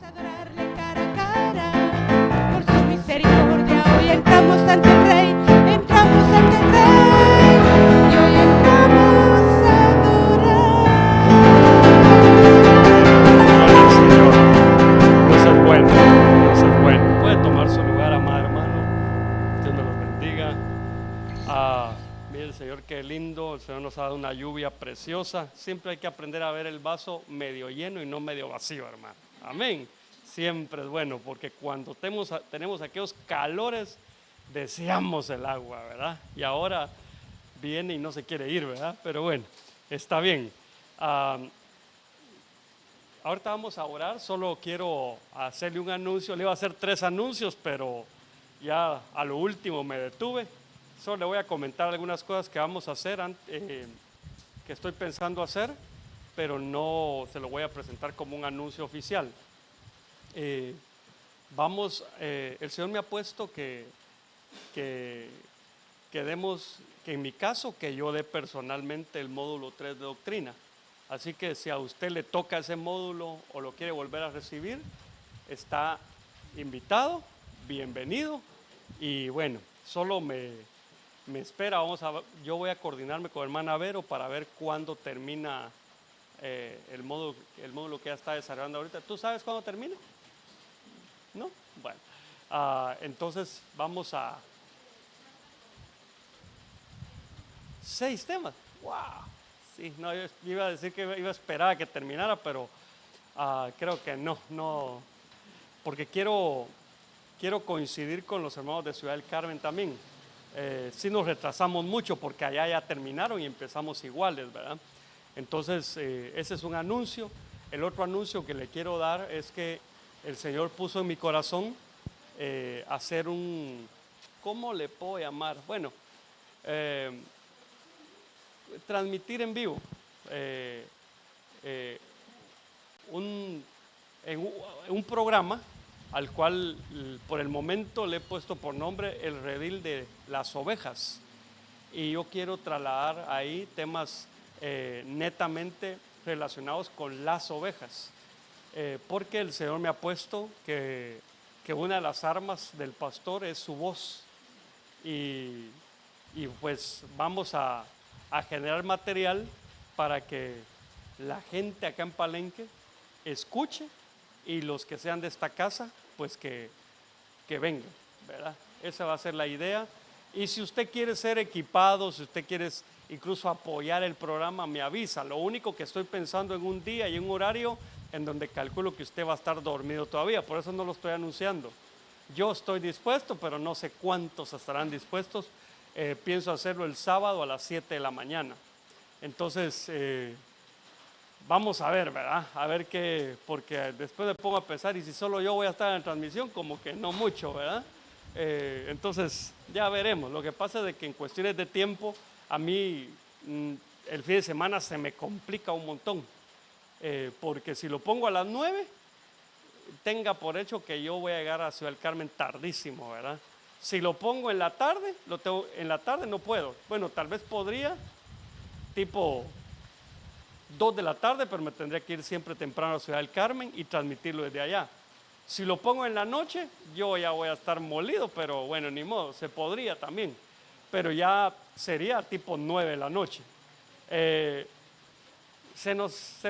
adorarle cara a cara, por su misericordia hoy entramos ante el Rey, entramos ante el Rey, y hoy entramos a adorar. Señor, Dios es bueno, Dios es bueno. Puede tomar su lugar, amado hermano. Dios me los bendiga. Mire el Señor, qué lindo. El Señor nos ha dado una lluvia preciosa. Siempre hay que aprender a ver el vaso medio lleno y no medio vacío, hermano. Amén. Siempre es bueno, porque cuando tenemos aquellos calores, deseamos el agua, ¿verdad? Y ahora viene y no se quiere ir, ¿verdad? Pero bueno, está bien. Ahorita vamos a orar. Solo quiero hacerle un anuncio. Le iba a hacer 3 anuncios, pero ya a lo último me detuve. Solo le voy a comentar algunas cosas que vamos a hacer, que estoy pensando hacer, pero no se lo voy a presentar como un anuncio oficial. El Señor me ha puesto que en mi caso, que yo dé personalmente el módulo 3 de doctrina. Así que si a usted le toca ese módulo o lo quiere volver a recibir, está invitado, bienvenido. Y bueno, solo me espera. Yo voy a coordinarme con hermana Vero para ver cuándo termina el módulo que ya está desarrollando ahorita. ¿Tú sabes cuándo termina? ¿No? Bueno, entonces vamos a 6 temas. ¡Wow! Sí, no, yo iba a decir que iba a esperar a que terminara, pero creo que no, porque quiero coincidir con los hermanos de Ciudad del Carmen también. Sí nos retrasamos mucho porque allá ya terminaron y empezamos iguales, ¿verdad? Entonces, ese es un anuncio. El otro anuncio que le quiero dar es que el Señor puso en mi corazón hacer ¿cómo le puedo llamar? Bueno, transmitir en vivo un programa al cual por el momento le he puesto por nombre El Redil de las Ovejas, y yo quiero trasladar ahí temas netamente relacionados con las ovejas, porque el Señor me ha puesto que una de las armas del pastor es su voz, y pues vamos a generar material para que la gente acá en Palenque escuche, y los que sean de esta casa, pues que vengan, ¿verdad? Esa va a ser la idea. Y si usted quiere ser equipado, si usted quiere incluso apoyar el programa, me avisa. Lo único que estoy pensando en un día y un horario en donde calculo que usted va a estar dormido todavía, por eso no lo estoy anunciando. Yo estoy dispuesto, pero no sé cuántos estarán dispuestos. Pienso hacerlo el sábado a las 7 de la mañana. Entonces, vamos a ver, ¿verdad? A ver qué, porque después me pongo a pensar, y si solo yo voy a estar en la transmisión, como que no mucho, ¿verdad? Entonces, ya veremos. Lo que pasa es de que en cuestiones de tiempo, a mí el fin de semana se me complica un montón. Porque si lo pongo a las 9, tenga por hecho que yo voy a llegar a Ciudad del Carmen tardísimo, ¿verdad? Si lo pongo en la tarde, en la tarde no puedo. Bueno, tal vez podría, tipo 2 de la tarde, pero me tendría que ir siempre temprano a Ciudad del Carmen y transmitirlo desde allá. Si lo pongo en la noche, yo ya voy a estar molido, pero bueno, ni modo, se podría también. Pero ya sería tipo 9 de la noche. Se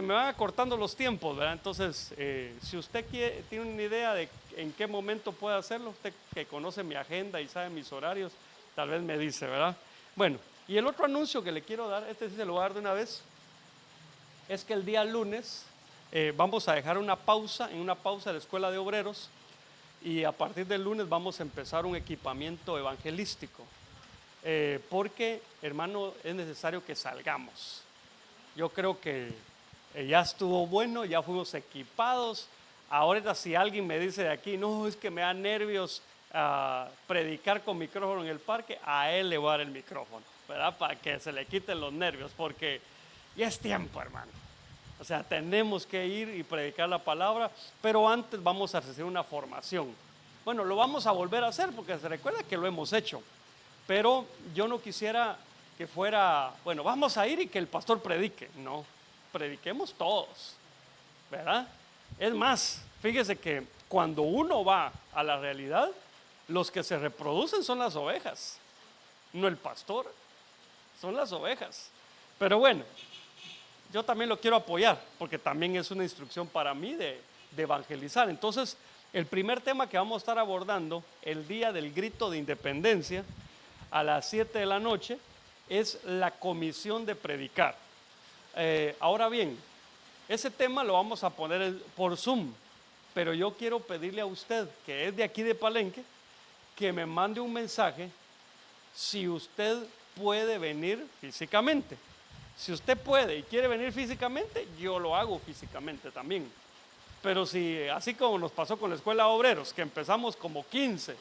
me van acortando los tiempos, ¿verdad? Entonces, si usted tiene una idea de en qué momento puede hacerlo, usted que conoce mi agenda y sabe mis horarios, tal vez me dice, ¿verdad? Bueno, y el otro anuncio que le quiero dar, sí se lo voy a dar de una vez, es que el día lunes vamos a dejar una pausa de la Escuela de Obreros, y a partir del lunes vamos a empezar un equipamiento evangelístico, porque, hermano, es necesario que salgamos. Yo creo que ya estuvo bueno, ya fuimos equipados. Ahorita si alguien me dice de aquí, no, es que me da nervios predicar con micrófono en el parque, a él le voy a dar el micrófono, ¿verdad? Para que se le quiten los nervios, porque ya es tiempo, hermano. O sea, tenemos que ir y predicar la palabra, pero antes vamos a recibir una formación. Bueno, lo vamos a volver a hacer porque se recuerda que lo hemos hecho, pero yo no quisiera que fuera, bueno, vamos a ir y que el pastor predique. No, prediquemos todos, ¿verdad? Es más, fíjese que cuando uno va a la realidad, los que se reproducen son las ovejas, no el pastor, son las ovejas. Pero bueno, yo también lo quiero apoyar, porque también es una instrucción para mí de evangelizar. Entonces, el primer tema que vamos a estar abordando el día del grito de independencia, a las 7 de la noche, es la comisión de predicar. Ahora bien, ese tema lo vamos a poner por Zoom, pero yo quiero pedirle a usted, que es de aquí de Palenque, que me mande un mensaje si usted puede venir físicamente. Si usted puede y quiere venir físicamente, yo lo hago físicamente también. Pero si, así como nos pasó con la escuela de obreros, que empezamos como 15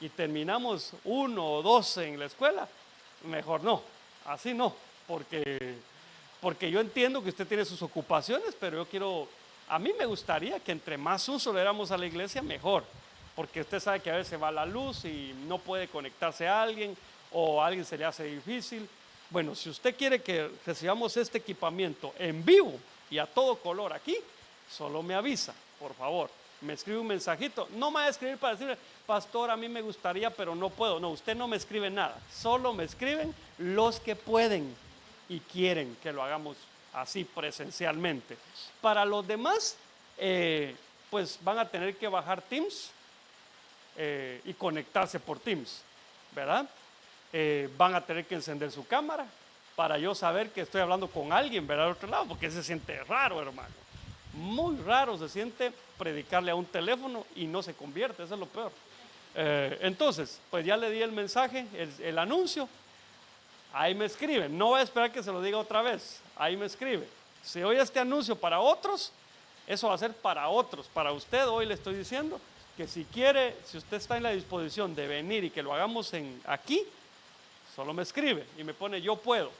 y terminamos 1 o 12 en la escuela, mejor no, así no, porque yo entiendo que usted tiene sus ocupaciones, pero a mí me gustaría que entre más uso le dáramos a la iglesia, mejor, porque usted sabe que a veces va la luz y no puede conectarse a alguien, o a alguien se le hace difícil. Bueno, si usted quiere que recibamos este equipamiento en vivo y a todo color aquí, solo me avisa, por favor. Me escribe un mensajito. No me va a escribir para decirle, pastor, a mí me gustaría, pero no puedo. No, usted no me escribe nada. Solo me escriben los que pueden y quieren que lo hagamos así presencialmente. Para los demás, pues van a tener que bajar Teams y conectarse por Teams, ¿verdad? Van a tener que encender su cámara para yo saber que estoy hablando con alguien, ¿verdad? Al otro lado, porque se siente raro, hermano. Muy raro se siente predicarle a un teléfono y no se convierte, eso es lo peor. Entonces, pues ya le di el mensaje, el anuncio. Ahí me escribe, no voy a esperar que se lo diga otra vez, ahí me escribe. Si oye este anuncio para otros, eso va a ser para otros. Para usted hoy le estoy diciendo que si quiere, si usted está en la disposición de venir y que lo hagamos aquí, solo me escribe y me pone yo puedo.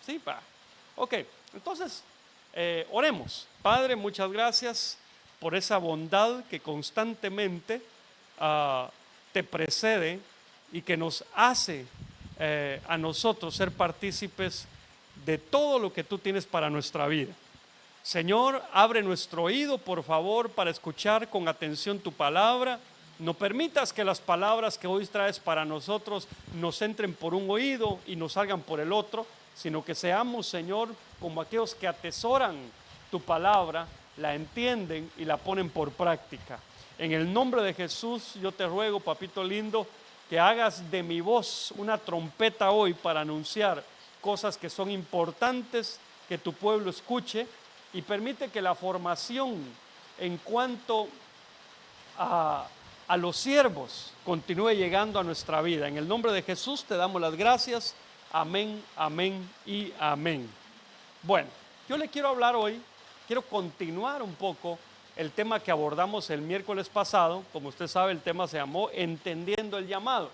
Sí, pa. Ok, entonces oremos. Padre, muchas gracias por esa bondad que constantemente te precede y que nos hace a nosotros ser partícipes de todo lo que tú tienes para nuestra vida. Señor, abre nuestro oído, por favor, para escuchar con atención tu palabra. No permitas que las palabras que hoy traes para nosotros nos entren por un oído y nos salgan por el otro, sino que seamos, Señor, como aquellos que atesoran tu palabra, la entienden y la ponen por práctica. En el nombre de Jesús, yo te ruego, papito lindo, que hagas de mi voz una trompeta hoy para anunciar cosas que son importantes, que tu pueblo escuche, y permite que la formación en cuanto a los siervos continúe llegando a nuestra vida. En el nombre de Jesús te damos las gracias. Amén, amén y amén. Bueno, yo le quiero hablar hoy, quiero continuar un poco el tema que abordamos el miércoles pasado. Como usted sabe, el tema se llamó Entendiendo el llamado.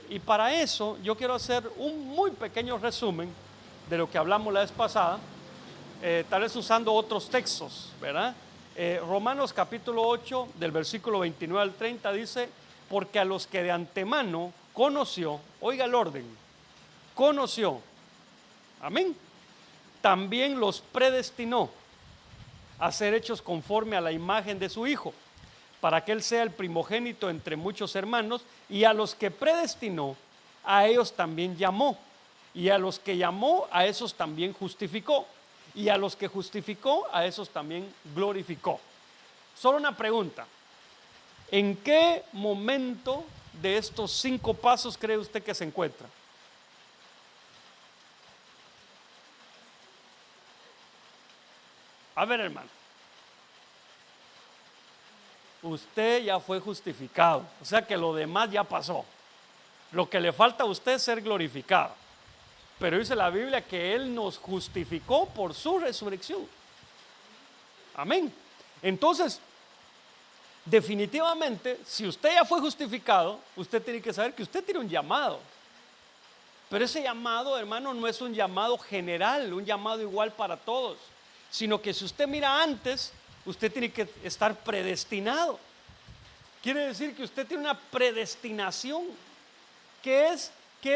Y para eso yo quiero hacer un muy pequeño resumen de lo que hablamos la vez pasada, tal vez usando otros textos, ¿verdad? Romanos capítulo 8 del versículo 29 al 30 dice, porque a los que de antemano conoció, oiga el orden, conoció, amén, también los predestinó a ser hechos conforme a la imagen de su Hijo, para que Él sea el primogénito entre muchos hermanos, y a los que predestinó, a ellos también llamó, y a los que llamó, a esos también justificó, y a los que justificó, a esos también glorificó. Solo una pregunta, ¿en qué momento de estos 5 pasos cree usted que se encuentra? A ver, hermano, usted ya fue justificado, o sea que lo demás ya pasó. Lo que le falta a usted es ser glorificado. Pero dice la Biblia que Él nos justificó por su resurrección. Amén. Entonces, definitivamente, si usted ya fue justificado, usted tiene que saber que usted tiene un llamado. Pero ese llamado, hermano, no es un llamado general, un llamado igual para todos, sino que si usted mira antes, usted tiene que estar predestinado. Quiere decir que usted tiene una predestinación. ¿Qué es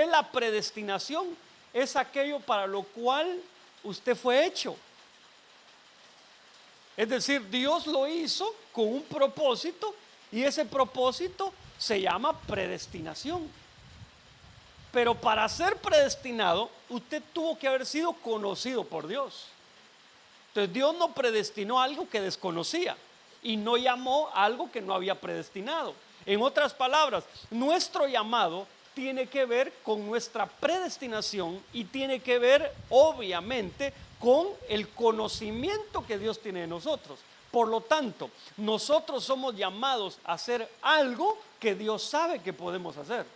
la predestinación? Es aquello para lo cual usted fue hecho. Es decir, Dios lo hizo con un propósito y ese propósito se llama predestinación. Pero para ser predestinado, usted tuvo que haber sido conocido por Dios. Entonces Dios no predestinó algo que desconocía y no llamó a algo que no había predestinado. En otras palabras, nuestro llamado tiene que ver con nuestra predestinación y tiene que ver, obviamente, con el conocimiento que Dios tiene de nosotros. Por lo tanto, nosotros somos llamados a hacer algo que Dios sabe que podemos hacer.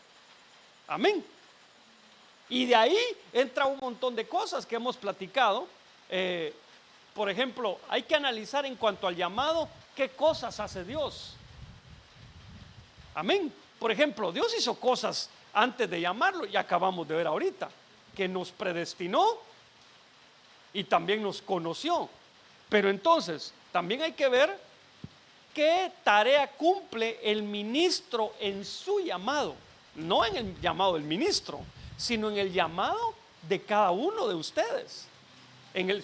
Amén. Y de ahí entra un montón de cosas que hemos platicado. Por ejemplo, hay que analizar en cuanto al llamado, qué cosas hace Dios. Amén. Por ejemplo, Dios hizo cosas antes de llamarlo y acabamos de ver ahorita, que nos predestinó y también nos conoció. Pero entonces, también hay que ver qué tarea cumple el ministro en su llamado. No en el llamado del ministro, sino en el llamado de cada uno de ustedes.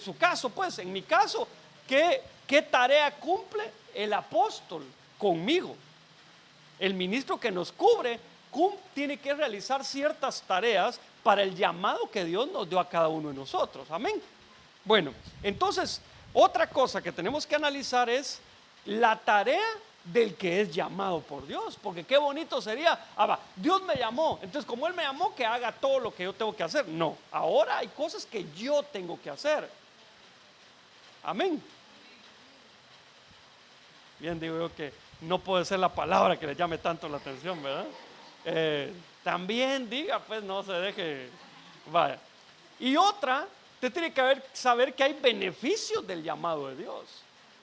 Su caso, pues, en mi caso, ¿qué tarea cumple el apóstol conmigo? El ministro que nos cubre tiene que realizar ciertas tareas para el llamado que Dios nos dio a cada uno de nosotros. Amén. Bueno, entonces, otra cosa que tenemos que analizar es la tarea del que es llamado por Dios. Porque qué bonito sería, Dios me llamó, entonces como Él me llamó, que haga todo lo que yo tengo que hacer. No, ahora hay cosas que yo tengo que hacer. Amén. Bien, digo yo que no puede ser la palabra que le llame tanto la atención, ¿verdad? También diga, pues no se deje. Vaya. Y otra, usted tiene que saber que hay beneficios del llamado de Dios.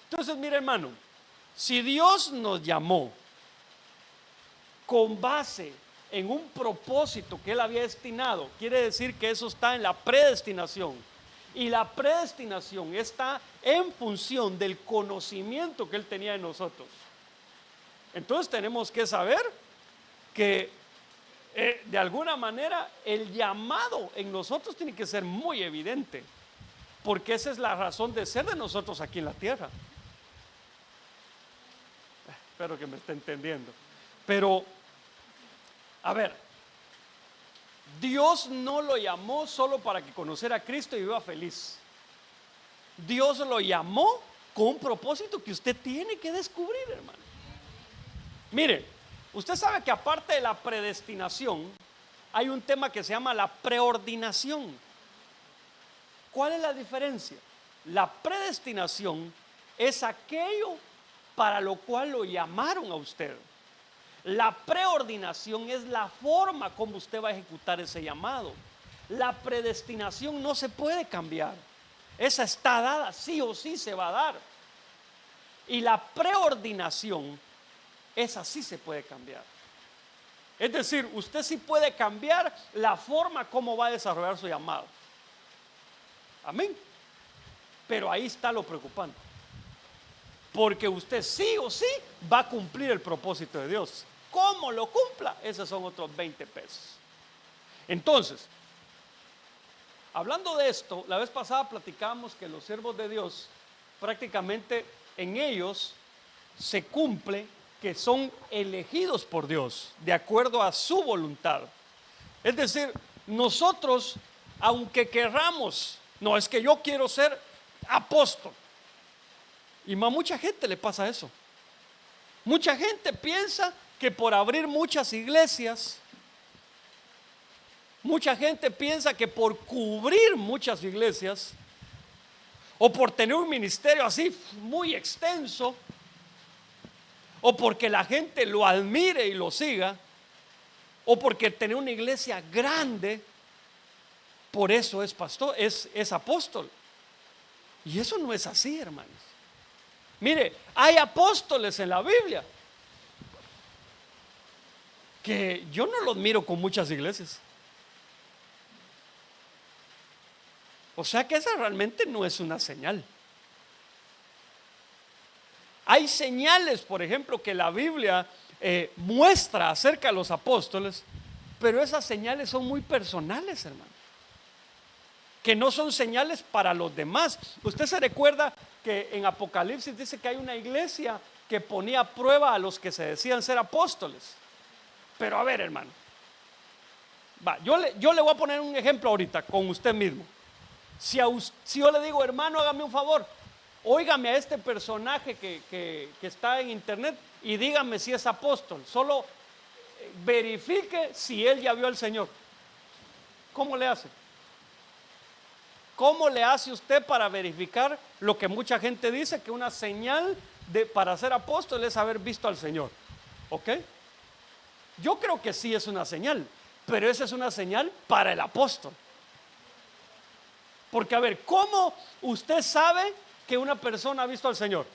Entonces, mire, hermano, si Dios nos llamó con base en un propósito que Él había destinado, quiere decir que eso está en la predestinación. Y la predestinación está en función del conocimiento que Él tenía de nosotros. Entonces tenemos que saber que de alguna manera el llamado en nosotros tiene que ser muy evidente, porque esa es la razón de ser de nosotros aquí en la tierra. Espero que me esté entendiendo. Pero, a ver, Dios no lo llamó solo para que conociera a Cristo y viva feliz. Dios lo llamó con un propósito que usted tiene que descubrir, hermano. Mire, usted sabe que aparte de la predestinación, hay un tema que se llama la preordinación. ¿Cuál es la diferencia? La predestinación es aquello para lo cual lo llamaron a usted. La preordinación es la forma como usted va a ejecutar ese llamado. La predestinación no se puede cambiar. Esa está dada, sí o sí se va a dar. Y la preordinación, esa sí se puede cambiar. Es decir, usted sí puede cambiar la forma como va a desarrollar su llamado. Amén. Pero ahí está lo preocupante. Porque usted sí o sí va a cumplir el propósito de Dios. ¿Cómo lo cumpla? Esos son otros 20 pesos. Entonces, hablando de esto, la vez pasada platicábamos que los siervos de Dios, prácticamente en ellos se cumple que son elegidos por Dios de acuerdo a su voluntad. Es decir, nosotros, aunque querramos, no es que yo quiero ser apóstol. Y a mucha gente le pasa eso. Mucha gente piensa que por abrir muchas iglesias, mucha gente piensa que por cubrir muchas iglesias o por tener un ministerio así muy extenso o porque la gente lo admire y lo siga o porque tener una iglesia grande, por eso es pastor, es apóstol. Y eso no es así, hermanos. Mire, hay apóstoles en la Biblia que yo no los miro con muchas iglesias. O sea que esa realmente no es una señal. Hay señales, por ejemplo, que la Biblia muestra acerca de los apóstoles, pero esas señales son muy personales, hermano. que no son señales para los demás. Usted se recuerda que en Apocalipsis dice que hay una iglesia que ponía a prueba a los que se decían ser apóstoles. Pero a ver, hermano, yo le voy a poner un ejemplo ahorita con usted mismo. Si yo le digo, hermano, hágame un favor, óigame a este personaje que está en internet y dígame si es apóstol. Solo verifique si él ya vio al Señor. ¿Cómo le hace? ¿Cómo le hace usted para verificar lo que mucha gente dice, que una señal para ser apóstol es haber visto al Señor? ¿Ok? Yo creo que sí es una señal, pero esa es una señal para el apóstol. Porque a ver, ¿cómo usted sabe que una persona ha visto al Señor?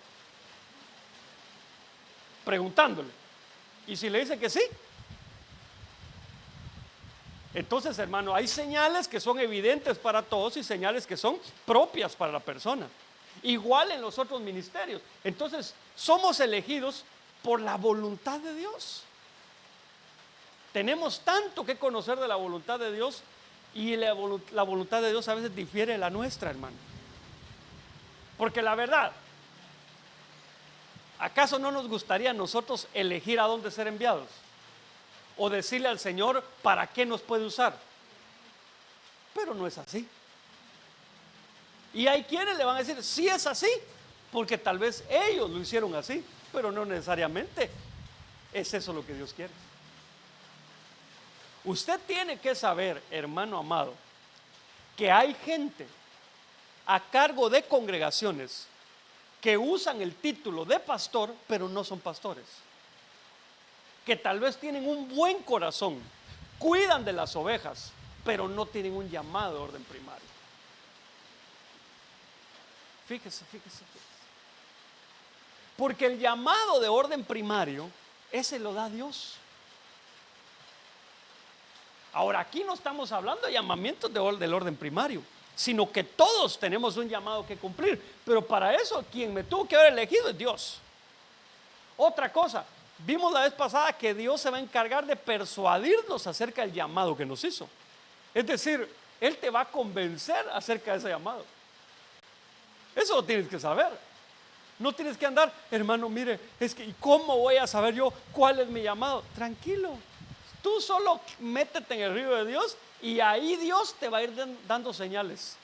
Preguntándole. Y si le dice que sí, entonces, hermano, hay señales que son evidentes para todos y señales que son propias para la persona. Igual en los otros ministerios. Entonces, somos elegidos por la voluntad de Dios. Tenemos tanto que conocer de la voluntad de Dios, y la voluntad de Dios a veces difiere de la nuestra, hermano. Porque la verdad, ¿acaso no nos gustaría a nosotros elegir a dónde ser enviados? O decirle al Señor para qué nos puede usar. Pero no es así. Y hay quienes le van a decir, sí es así, porque tal vez ellos lo hicieron así, pero no necesariamente es eso lo que Dios quiere. Usted tiene que saber, hermano amado, que hay gente a cargo de congregaciones que usan el título de pastor, pero no son pastores. Que tal vez tienen un buen corazón, cuidan de las ovejas, pero no tienen un llamado de orden primario. Fíjese. Porque el llamado de orden primario, ese lo da Dios. Ahora, aquí no estamos hablando de llamamientos del orden primario, sino que todos tenemos un llamado que cumplir. Pero para eso, quien me tuvo que haber elegido es Dios. Otra cosa, vimos la vez pasada que Dios se va a encargar de persuadirnos acerca del llamado que nos hizo. Es decir, Él te va a convencer acerca de ese llamado. Eso lo tienes que saber. No tienes que andar, hermano, mire, es que ¿cómo voy a saber yo cuál es mi llamado? Tranquilo. Tú solo métete en el río de Dios y ahí Dios te va a ir dando señales.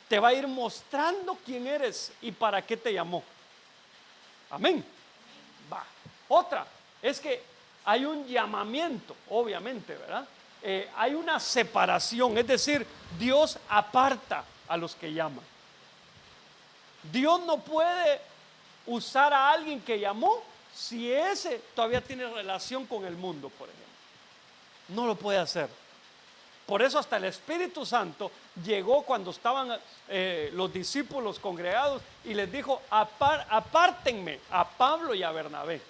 Te va a ir mostrando quién eres y para qué te llamó. Amén. Va. Otra es que hay un llamamiento, obviamente, ¿verdad? Hay una separación, es decir, Dios aparta a los que llama. Dios no puede usar a alguien que llamó si ese todavía tiene relación con el mundo, por ejemplo. No lo puede hacer. Por eso hasta el Espíritu Santo llegó cuando estaban los discípulos congregados y les dijo, apártenme a Pablo y a Bernabé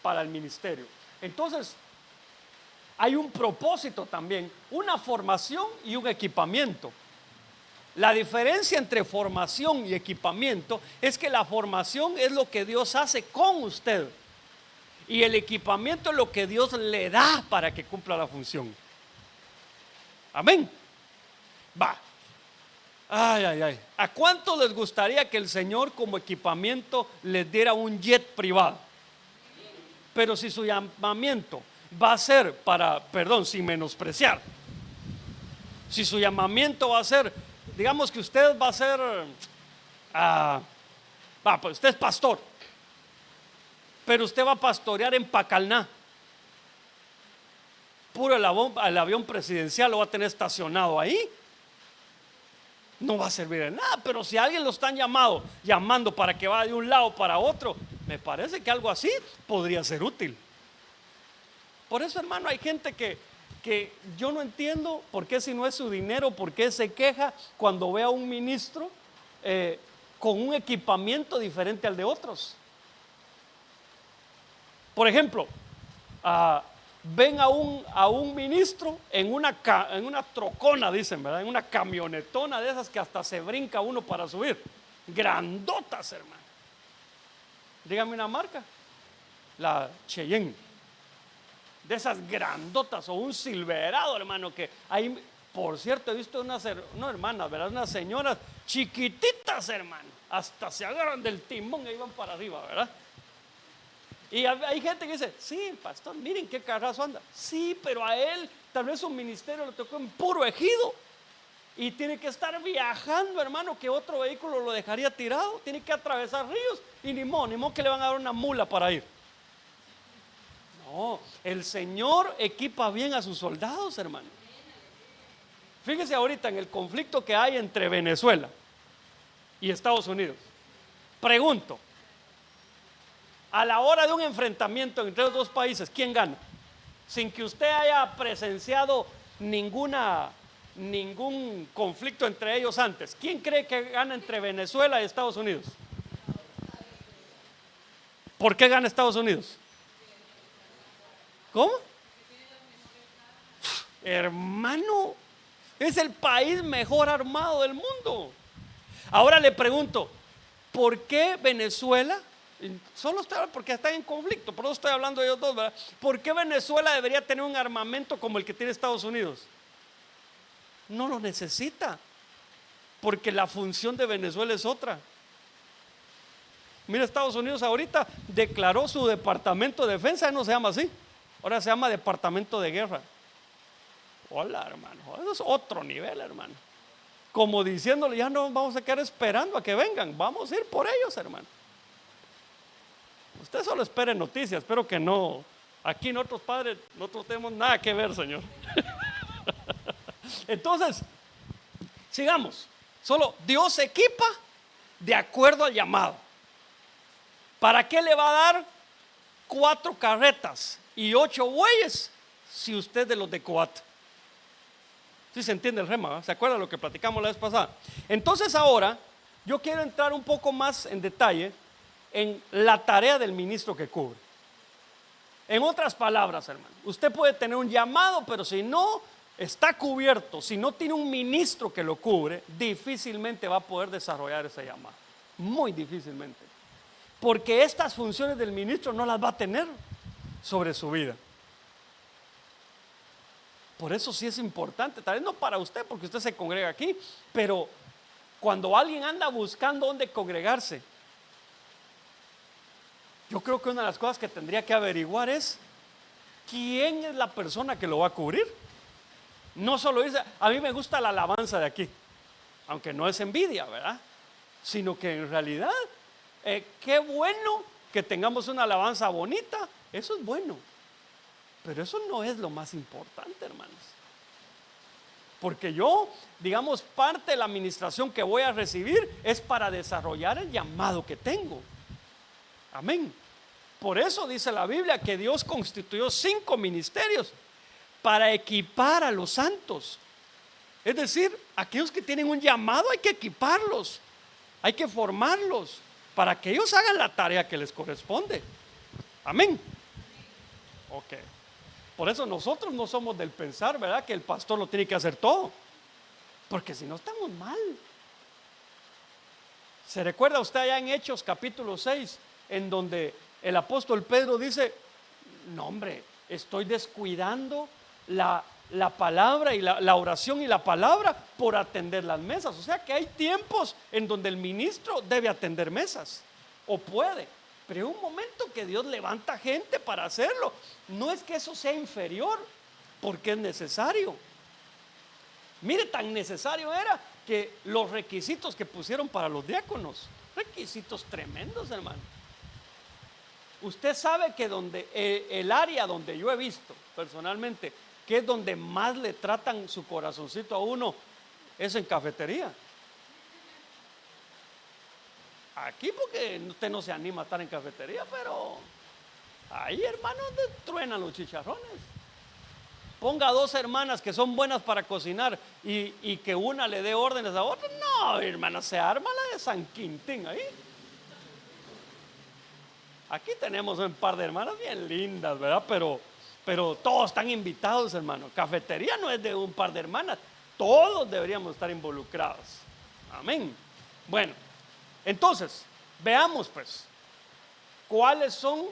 para el ministerio. Entonces, hay un propósito también, una formación y un equipamiento. La diferencia entre formación y equipamiento es que la formación es lo que Dios hace con usted. Y el equipamiento es lo que Dios le da para que cumpla la función. Amén. Va. Ay. ¿A cuánto les gustaría que el Señor como equipamiento les diera un jet privado? Pero si su llamamiento va a ser sin menospreciar. Si su llamamiento va a ser, digamos que usted va a ser, pues usted es pastor. Pero usted va a pastorear en Pacalná. Puro el avión presidencial lo va a tener estacionado ahí. No va a servir de nada. Pero si alguien lo están llamando para que vaya de un lado para otro, me parece que algo así podría ser útil. Por eso, hermano, hay gente que yo no entiendo por qué, si no es su dinero, por qué se queja cuando ve a un ministro con un equipamiento diferente al de otros. Por ejemplo, ven a un ministro en una trocona, dicen, ¿verdad? En una camionetona de esas que hasta se brinca uno para subir. Grandotas, hermano. Dígame una marca. La Cheyenne. De esas grandotas, o un Silverado, hermano, que ahí Por cierto, he visto no hermanas, ¿verdad? Unas señoras chiquititas, hermano. Hasta se agarran del timón y van para arriba, ¿verdad? Y hay gente que dice, sí, pastor, miren qué carrazo anda. Sí, pero a él tal vez su ministerio le tocó en puro ejido y tiene que estar viajando, hermano, que otro vehículo lo dejaría tirado. Tiene que atravesar ríos y ni modo que le van a dar una mula para ir. No, el Señor equipa bien a sus soldados, hermano. Fíjese ahorita en el conflicto que hay entre Venezuela y Estados Unidos. Pregunto, a la hora de un enfrentamiento entre los dos países, ¿quién gana? Sin que usted haya presenciado ningún conflicto entre ellos antes. ¿Quién cree que gana entre Venezuela y Estados Unidos? ¿Por qué gana Estados Unidos? ¿Cómo? Hermano, es el país mejor armado del mundo. Ahora le pregunto, ¿por qué Venezuela? Solo estoy hablando porque están en conflicto, por eso estoy hablando de ellos dos, ¿verdad? ¿Por qué Venezuela debería tener un armamento como el que tiene Estados Unidos? No lo necesita, porque la función de Venezuela es otra. Mira, Estados Unidos ahorita declaró su departamento de defensa, no se llama así, ahora se llama departamento de guerra. Hola, hermano, eso es otro nivel, hermano. Como diciéndole, ya no vamos a quedar esperando a que vengan, vamos a ir por ellos, hermano. Usted solo espere noticias, espero que no. Aquí nosotros padres, nosotros tenemos nada que ver, Señor. Entonces, sigamos. Solo Dios equipa de acuerdo al llamado. ¿Para qué le va a dar 4 carretas y 8 bueyes si usted es de los de Coat? ¿Sí se entiende el rema? ¿Se acuerda lo que platicamos la vez pasada? Entonces ahora yo quiero entrar un poco más en detalle en la tarea del ministro que cubre. En otras palabras, hermano, usted puede tener un llamado, pero si no está cubierto, si no tiene un ministro que lo cubre, difícilmente va a poder desarrollar ese llamado. Muy difícilmente. Porque estas funciones del ministro no las va a tener sobre su vida. Por eso sí es importante, tal vez no para usted, porque usted se congrega aquí, pero cuando alguien anda buscando dónde congregarse, yo creo que una de las cosas que tendría que averiguar es quién es la persona que lo va a cubrir. No solo dice, a mí me gusta la alabanza de aquí, aunque no es envidia, ¿verdad? Sino que en realidad, qué bueno que tengamos una alabanza bonita, eso es bueno. Pero eso no es lo más importante, hermanos. Porque yo, digamos, parte de la administración que voy a recibir es para desarrollar el llamado que tengo. Amén. Por eso dice la Biblia que Dios constituyó 5 ministerios para equipar a los santos. Es decir, aquellos que tienen un llamado hay que equiparlos, hay que formarlos para que ellos hagan la tarea que les corresponde. Amén. Ok. Por eso nosotros no somos del pensar, ¿verdad?, que el pastor lo tiene que hacer todo, porque si no estamos mal. ¿Se recuerda usted allá en Hechos capítulo 6, en donde el apóstol Pedro dice, no hombre, estoy descuidando la palabra y la oración y la palabra por atender las mesas? O sea que hay tiempos en donde el ministro debe atender mesas, o puede. Pero hay un momento que Dios levanta gente para hacerlo. No es que eso sea inferior, porque es necesario. Mire, tan necesario era que los requisitos que pusieron para los diáconos, requisitos tremendos, hermano. Usted sabe que el área donde yo he visto personalmente, que es donde más le tratan su corazoncito a uno, es en cafetería. Aquí porque usted no se anima a estar en cafetería, pero ahí, hermano, truenan los chicharrones. Ponga 2 hermanas que son buenas para cocinar y que una le dé órdenes a otra. No, hermana, se arma la de San Quintín ahí. Aquí tenemos un par de hermanas bien lindas, ¿verdad? Pero todos están invitados, hermano. Cafetería no es de un par de hermanas, todos deberíamos estar involucrados. Amén. Bueno, entonces, veamos pues, ¿cuáles son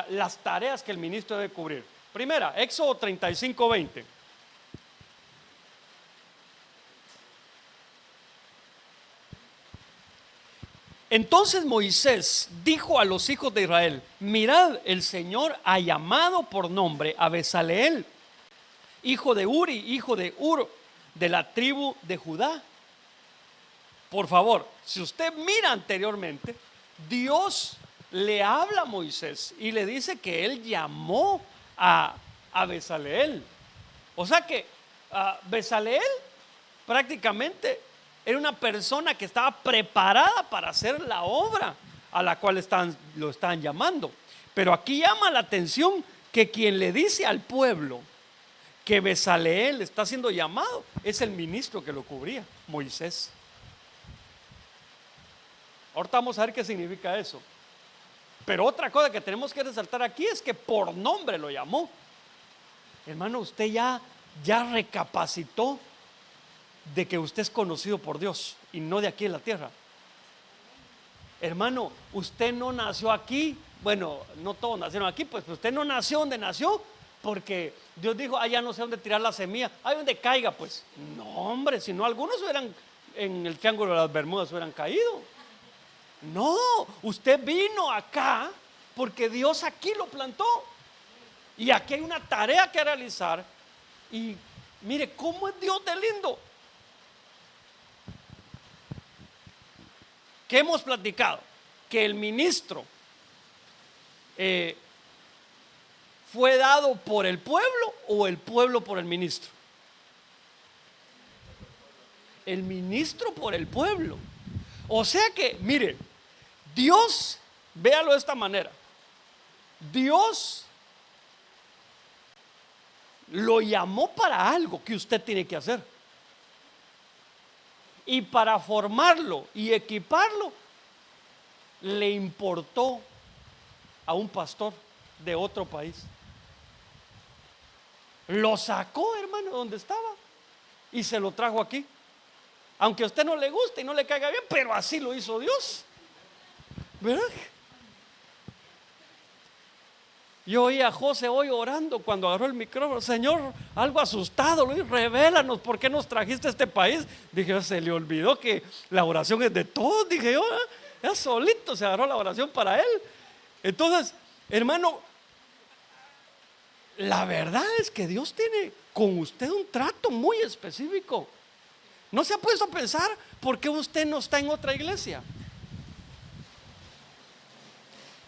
las tareas que el ministro debe cubrir? Primera, Éxodo 35:20. Entonces Moisés dijo a los hijos de Israel: mirad, el Señor ha llamado por nombre a Bezaleel, hijo de Uri, hijo de Hur, de la tribu de Judá. Por favor, si usted mira anteriormente, Dios le habla a Moisés y le dice que él llamó a Bezaleel. O sea que Bezaleel prácticamente era una persona que estaba preparada para hacer la obra a la cual lo están llamando. Pero aquí llama la atención que quien le dice al pueblo que Bezaleel está siendo llamado es el ministro que lo cubría, Moisés. Ahorita vamos a ver qué significa eso. Pero otra cosa que tenemos que resaltar aquí es que por nombre lo llamó. Hermano, usted ya recapacitó de que usted es conocido por Dios y no de aquí en la tierra. Hermano, usted no nació aquí. Bueno, no todos nacieron aquí, pues usted no nació donde nació porque Dios dijo: allá no sé dónde tirar la semilla, ahí donde caiga. Pues no, hombre, si no, algunos hubieran en el Triángulo de las Bermudas hubieran caído. No, usted vino acá porque Dios aquí lo plantó y aquí hay una tarea que realizar. Y mire cómo es Dios de lindo. ¿Qué hemos platicado? Que el ministro fue dado por el pueblo o el pueblo por el ministro. El ministro por el pueblo. O sea que, mire, Dios, véalo de esta manera, Dios lo llamó para algo que usted tiene que hacer. Y para formarlo y equiparlo, le importó a un pastor de otro país. Lo sacó, hermano, donde estaba y se lo trajo aquí. Aunque a usted no le guste y no le caiga bien, pero así lo hizo Dios, ¿verdad? Yo oí a José hoy orando cuando agarró el micrófono: Señor, algo asustado, Luis, revélanos por qué nos trajiste a este país. Dije: se le olvidó que la oración es de todos. Dije yo, ya solito se agarró la oración para él. Entonces, hermano, la verdad es que Dios tiene con usted un trato muy específico. ¿No se ha puesto a pensar por qué usted no está en otra iglesia?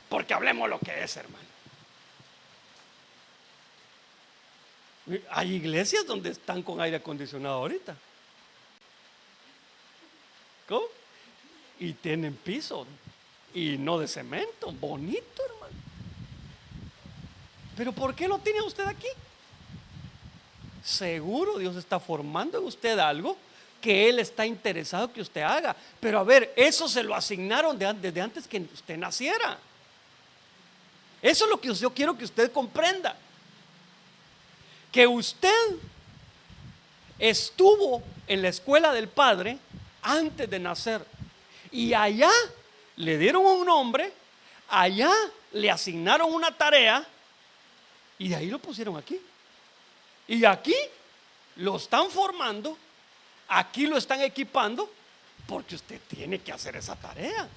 Porque hablemos lo que es, hermano. Hay iglesias donde están con aire acondicionado ahorita. ¿Cómo? Y tienen piso y no de cemento, bonito, hermano. Pero ¿por qué lo tiene usted aquí? Seguro Dios está formando en usted algo que Él está interesado que usted haga. Pero a ver, eso se lo asignaron desde antes que usted naciera. Eso es lo que yo quiero que usted comprenda. Que usted estuvo en la escuela del Padre antes de nacer. Y allá le dieron un nombre, allá le asignaron una tarea y de ahí lo pusieron aquí. Y aquí lo están formando, aquí lo están equipando, porque usted tiene que hacer esa tarea.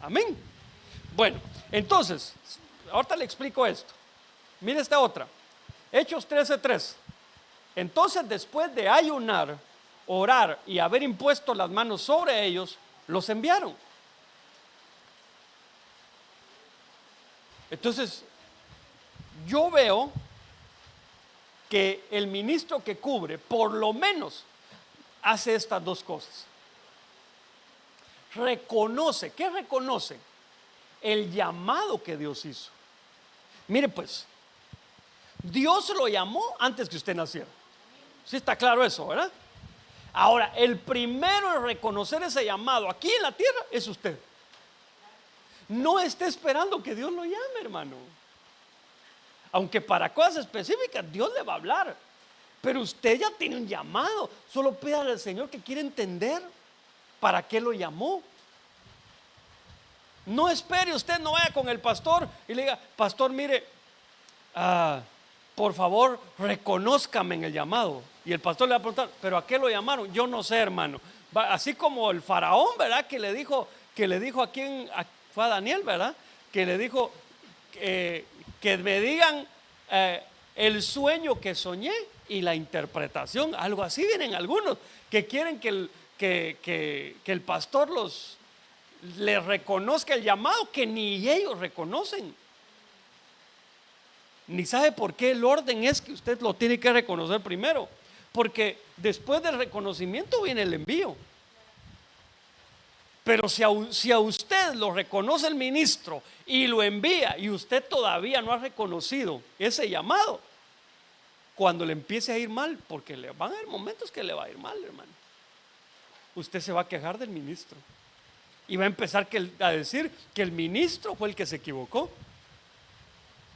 Amén. Bueno, entonces, ahorita le explico esto. Mire esta otra. Hechos 13:3. Entonces, después de ayunar, orar y haber impuesto las manos sobre ellos, los enviaron. Entonces, yo veo que el ministro que cubre, por lo menos, hace estas dos cosas. Reconoce, ¿qué reconoce? El llamado que Dios hizo. Mire pues, Dios lo llamó antes que usted naciera. ¿Sí está claro eso, verdad? Ahora, el primero en reconocer ese llamado aquí en la tierra es usted. No esté esperando que Dios lo llame, hermano. Aunque para cosas específicas Dios le va a hablar, pero usted ya tiene un llamado. Solo pídale al Señor que quiere entender para qué lo llamó. No espere, usted no vaya con el pastor y le diga: pastor, mire, por favor, reconózcame en el llamado. Y el pastor le va a preguntar: ¿pero a qué lo llamaron? Yo no sé, hermano. Así como el faraón, ¿verdad? Que le dijo a quién, fue a Daniel, ¿verdad? Que le dijo que me digan el sueño que soñé y la interpretación. Algo así vienen algunos que quieren que el pastor les reconozca el llamado que ni ellos reconocen. Ni sabe por qué el orden es que usted lo tiene que reconocer primero, porque después del reconocimiento viene el envío. Pero si a usted lo reconoce el ministro y lo envía y usted todavía no ha reconocido ese llamado, cuando le empiece a ir mal, porque le van a haber momentos que le va a ir mal, hermano, usted se va a quejar del ministro y va a empezar a decir que el ministro fue el que se equivocó.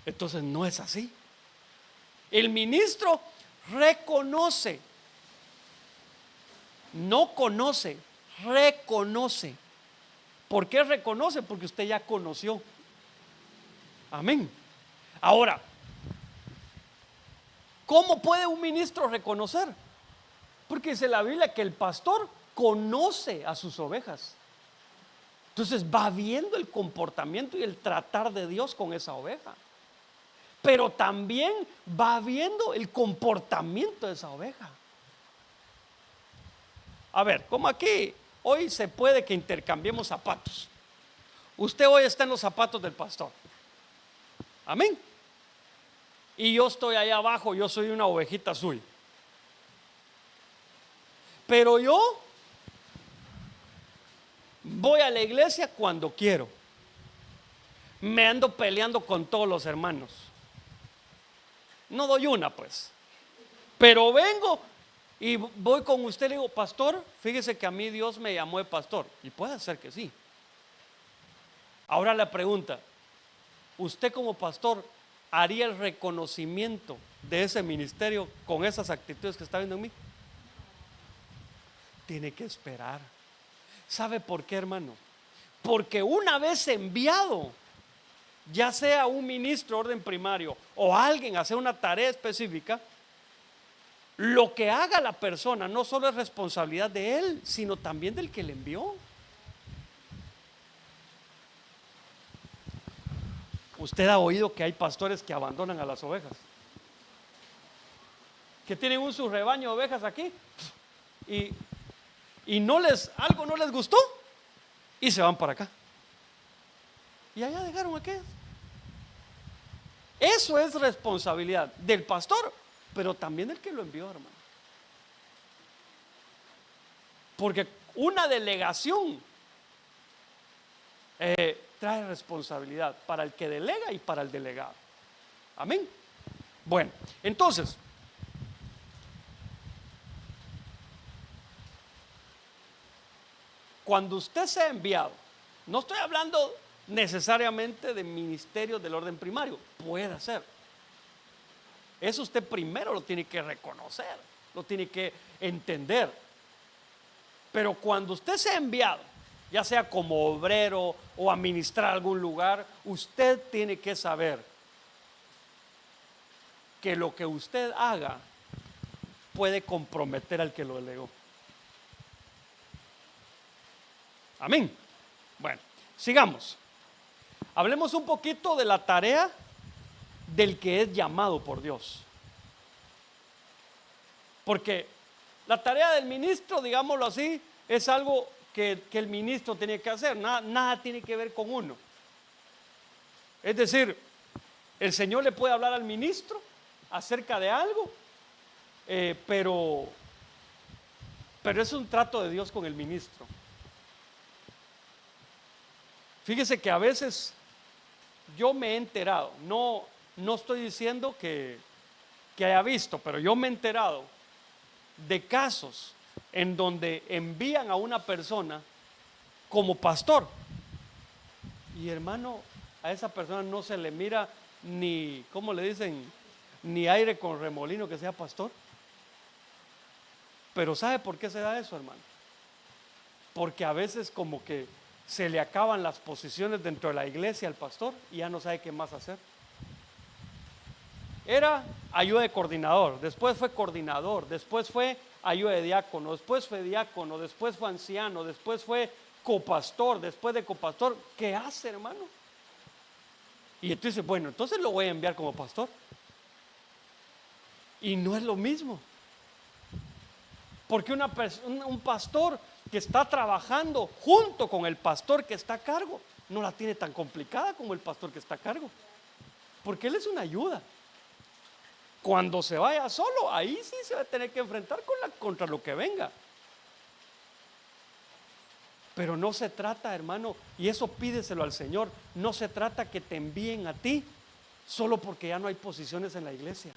Entonces no es así. El ministro reconoce, no conoce, reconoce. ¿Por qué reconoce? Porque usted ya conoció. Amén. Ahora, ¿cómo puede un ministro reconocer? Porque dice la Biblia que el pastor conoce a sus ovejas. Entonces va viendo el comportamiento y el tratar de Dios con esa oveja. Pero también va viendo el comportamiento de esa oveja. A ver, como aquí hoy se puede que intercambiemos zapatos. Usted hoy está en los zapatos del pastor. Amén. Y yo estoy allá abajo, yo soy una ovejita suya. Pero yo voy a la iglesia cuando quiero. Me ando peleando con todos los hermanos. No doy una, pues. Pero vengo y voy con usted y le digo, pastor, fíjese que a mí Dios me llamó de pastor. Y puede ser que sí. Ahora la pregunta, ¿usted como pastor haría el reconocimiento de ese ministerio con esas actitudes que está viendo en mí? Tiene que esperar. ¿Sabe por qué, hermano? Porque una vez enviado, ya sea un ministro de orden primario o alguien a hacer una tarea específica, lo que haga la persona no solo es responsabilidad de él, sino también del que le envió. Usted ha oído que hay pastores que abandonan a las ovejas, que tienen su rebaño de ovejas aquí y algo no les gustó y se van para acá y allá dejaron aquellas. Eso es responsabilidad del pastor, pero también del que lo envió, hermano. Porque una delegación trae responsabilidad para el que delega y para el delegado. Amén. Bueno, entonces, cuando usted sea enviado, no estoy hablando necesariamente de ministerios del orden primario, puede ser. Eso usted primero lo tiene que reconocer, lo tiene que entender. Pero cuando usted sea enviado, ya sea como obrero o a ministrar algún lugar, usted tiene que saber que lo que usted haga puede comprometer al que lo delegó. Amén. Bueno, sigamos. Hablemos un poquito de la tarea del que es llamado por Dios. Porque la tarea del ministro, digámoslo así, es algo que el ministro tiene que hacer. Nada tiene que ver con uno. Es decir, el Señor le puede hablar al ministro acerca de algo, pero es un trato de Dios con el ministro. Fíjese que a veces yo me he enterado, no estoy diciendo que haya visto, pero yo me he enterado de casos en donde envían a una persona como pastor y, hermano, a esa persona no se le mira ni, ¿cómo le dicen? Ni aire con remolino que sea pastor. Pero ¿sabe por qué se da eso, hermano? Porque a veces como que se le acaban las posiciones dentro de la iglesia al pastor y ya no sabe qué más hacer. Era ayuda de coordinador, después fue coordinador, después fue ayuda de diácono, después fue diácono, después fue anciano, después fue copastor, después de copastor. ¿Qué hace, hermano? Y entonces dice, bueno, entonces lo voy a enviar como pastor. Y no es lo mismo. Porque un pastor que está trabajando junto con el pastor que está a cargo no la tiene tan complicada como el pastor que está a cargo. Porque él es una ayuda. Cuando se vaya solo, ahí sí se va a tener que enfrentar contra lo que venga. Pero no se trata, hermano, y eso pídeselo al Señor, no se trata que te envíen a ti solo porque ya no hay posiciones en la iglesia.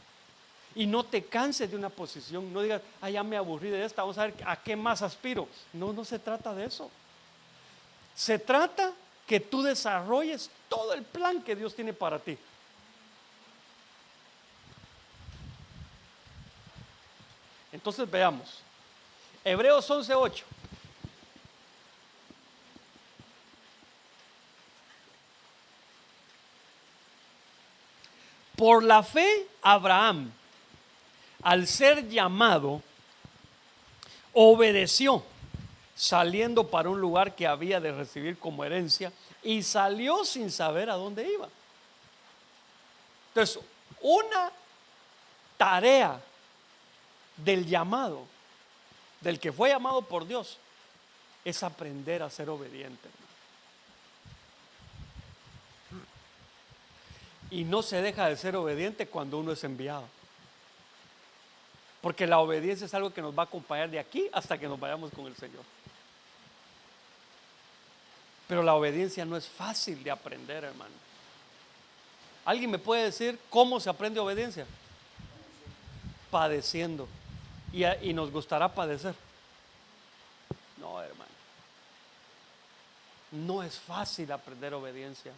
Y no te canses de una posición, no digas, ya me aburrí de esta, vamos a ver a qué más aspiro. No, no se trata de eso. Se trata que tú desarrolles todo el plan que Dios tiene para ti. Entonces veamos, Hebreos 11:8. Por la fe, Abraham, al ser llamado, obedeció, saliendo para un lugar que había de recibir como herencia, y salió sin saber a dónde iba. Entonces, una tarea del llamado, del que fue llamado por Dios, es aprender a ser obediente. Y no se deja de ser obediente cuando uno es enviado. Porque la obediencia es algo que nos va a acompañar de aquí hasta que nos vayamos con el Señor. Pero la obediencia no es fácil de aprender, hermano. ¿Alguien me puede decir cómo se aprende obediencia? Padeciendo. Y nos gustará padecer. No, hermano. No es fácil aprender obediencia.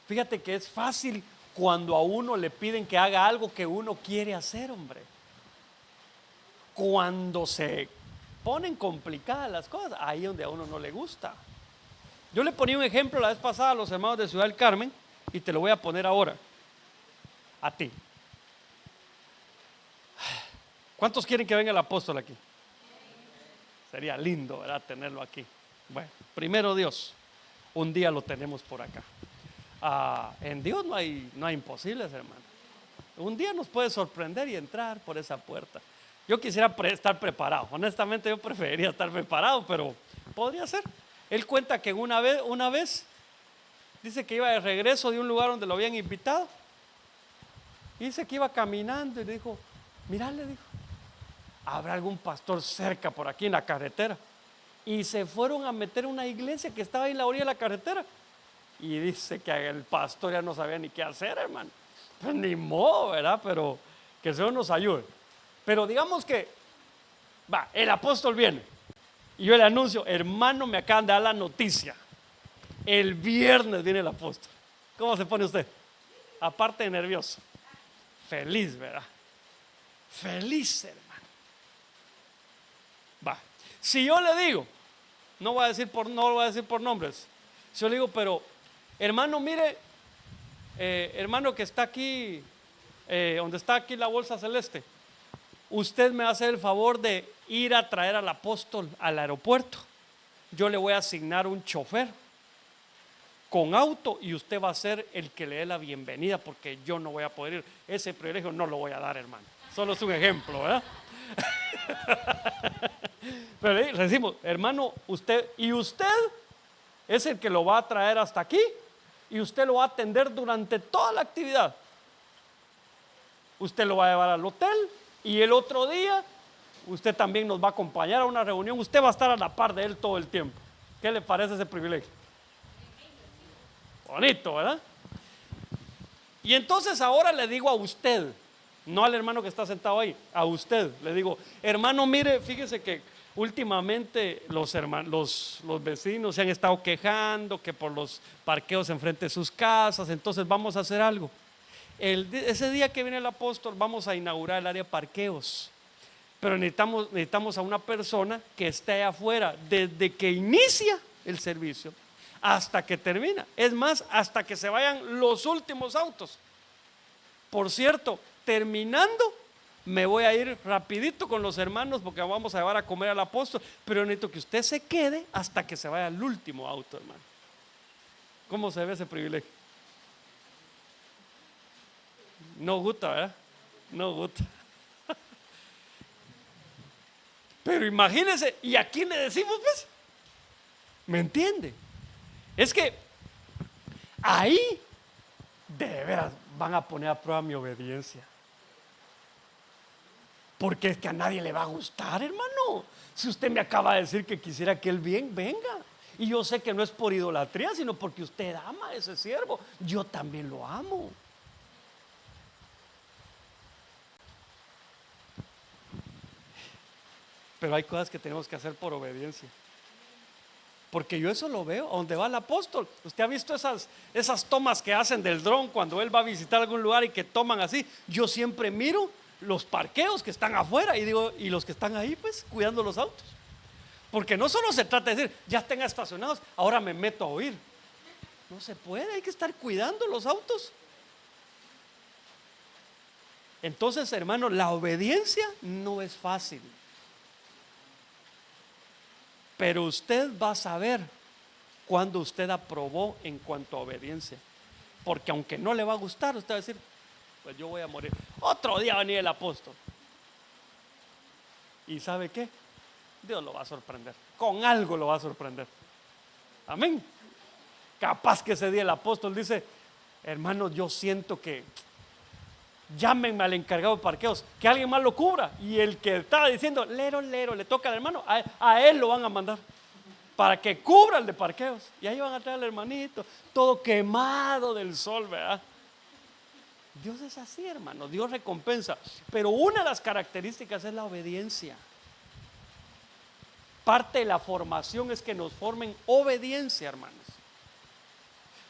Fíjate que es fácil cuando a uno le piden que haga algo que uno quiere hacer, hombre. Cuando se ponen complicadas las cosas, ahí es donde a uno no le gusta. Yo le ponía un ejemplo la vez pasada a los hermanos de Ciudad del Carmen y te lo voy a poner ahora a ti. ¿Cuántos quieren que venga el apóstol aquí? Sería lindo, ¿verdad? Tenerlo aquí. Bueno, primero Dios, un día lo tenemos por acá. En Dios no hay imposibles, hermano. Un día nos puede sorprender y entrar por esa puerta. Yo quisiera estar preparado. Honestamente, yo preferiría estar preparado, pero podría ser. Él cuenta que una vez dice que iba de regreso de un lugar donde lo habían invitado. Y dice que iba caminando y le dijo, mirá, le dijo, ¿habrá algún pastor cerca por aquí en la carretera? Y se fueron a meter en una iglesia que estaba ahí en la orilla de la carretera. Y dice que el pastor ya no sabía ni qué hacer, hermano. Pues ni modo, ¿verdad? Pero que el Señor nos ayude. Pero digamos que, el apóstol viene. Y yo le anuncio, hermano, me acaban de dar la noticia. El viernes viene el apóstol. ¿Cómo se pone usted? Aparte de nervioso. Feliz, ¿verdad? Feliz, hermano. Si yo le digo, no lo voy a decir por nombres. Si yo le digo, pero hermano, mire, hermano que está aquí, donde está aquí la bolsa celeste, usted me va a hacer el favor de ir a traer al apóstol al aeropuerto. Yo le voy a asignar un chofer con auto y usted va a ser el que le dé la bienvenida porque yo no voy a poder ir. Ese privilegio no lo voy a dar, hermano. Solo es un ejemplo, ¿verdad? Pero le decimos, hermano, usted es el que lo va a traer hasta aquí y usted lo va a atender durante toda la actividad. Usted lo va a llevar al hotel y el otro día usted también nos va a acompañar a una reunión. Usted va a estar a la par de él todo el tiempo. ¿Qué le parece ese privilegio? Bonito, ¿verdad? Y entonces ahora le digo a usted, no al hermano que está sentado ahí, a usted le digo, hermano, mire, fíjese que últimamente los vecinos se han estado quejando que por los parqueos enfrente de sus casas, entonces vamos a hacer algo. Ese día que viene el apóstol vamos a inaugurar el área de parqueos, pero necesitamos a una persona que esté allá afuera desde que inicia el servicio hasta que termina, es más, hasta que se vayan los últimos autos. Por cierto, terminando me voy a ir rapidito con los hermanos porque vamos a llevar a comer al apóstol, pero necesito que usted se quede hasta que se vaya al último auto, hermano. ¿Cómo se ve ese privilegio? No gusta, ¿verdad? No gusta. Pero imagínense, ¿y a quién le decimos, pues? ¿Me entiende? Es que ahí de veras van a poner a prueba mi obediencia. Porque es que a nadie le va a gustar, hermano. Si usted me acaba de decir que quisiera que él bien venga, y yo sé que no es por idolatría, sino porque usted ama a ese siervo, yo también lo amo. Pero hay cosas que tenemos que hacer por obediencia. Porque yo eso lo veo, a donde va el apóstol. Usted ha visto esas tomas que hacen del dron cuando él va a visitar algún lugar y que toman así. Yo siempre miro los parqueos que están afuera y digo, y los que están ahí, pues, cuidando los autos. Porque no solo se trata de decir, ya estén estacionados, ahora me meto a oír. No se puede, hay que estar cuidando los autos. Entonces, hermano, la obediencia no es fácil. Pero usted va a saber cuando usted aprobó en cuanto a obediencia. Porque aunque no le va a gustar, usted va a decir, pues yo voy a morir. Otro día va a venir el apóstol. ¿Y sabe qué? Dios lo va a sorprender. Con algo lo va a sorprender. Amén. Capaz que ese día el apóstol dice, hermano, yo siento que llámenme al encargado de parqueos, que alguien más lo cubra. Y el que estaba diciendo, lero, le toca al hermano, a él lo van a mandar para que cubra el de parqueos. Y ahí van a traer al hermanito, todo quemado del sol, ¿verdad? Dios es así, hermano, Dios recompensa. Pero una de las características es la obediencia. Parte de la formación es que nos formen obediencia, hermanos.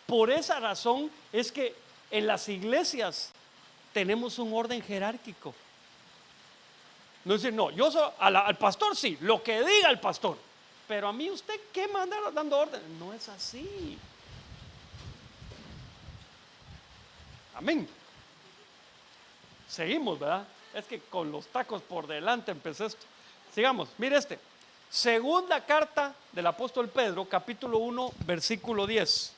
Por esa razón es que en las iglesias tenemos un orden jerárquico. No es decir, no, yo soy al pastor sí, lo que diga el pastor, pero a mí usted qué me anda dando orden. No es así. Amén. Seguimos, ¿verdad? Es que con los tacos por delante empecé esto. Sigamos, mire este. Segunda carta del apóstol Pedro, capítulo 1, versículo 10.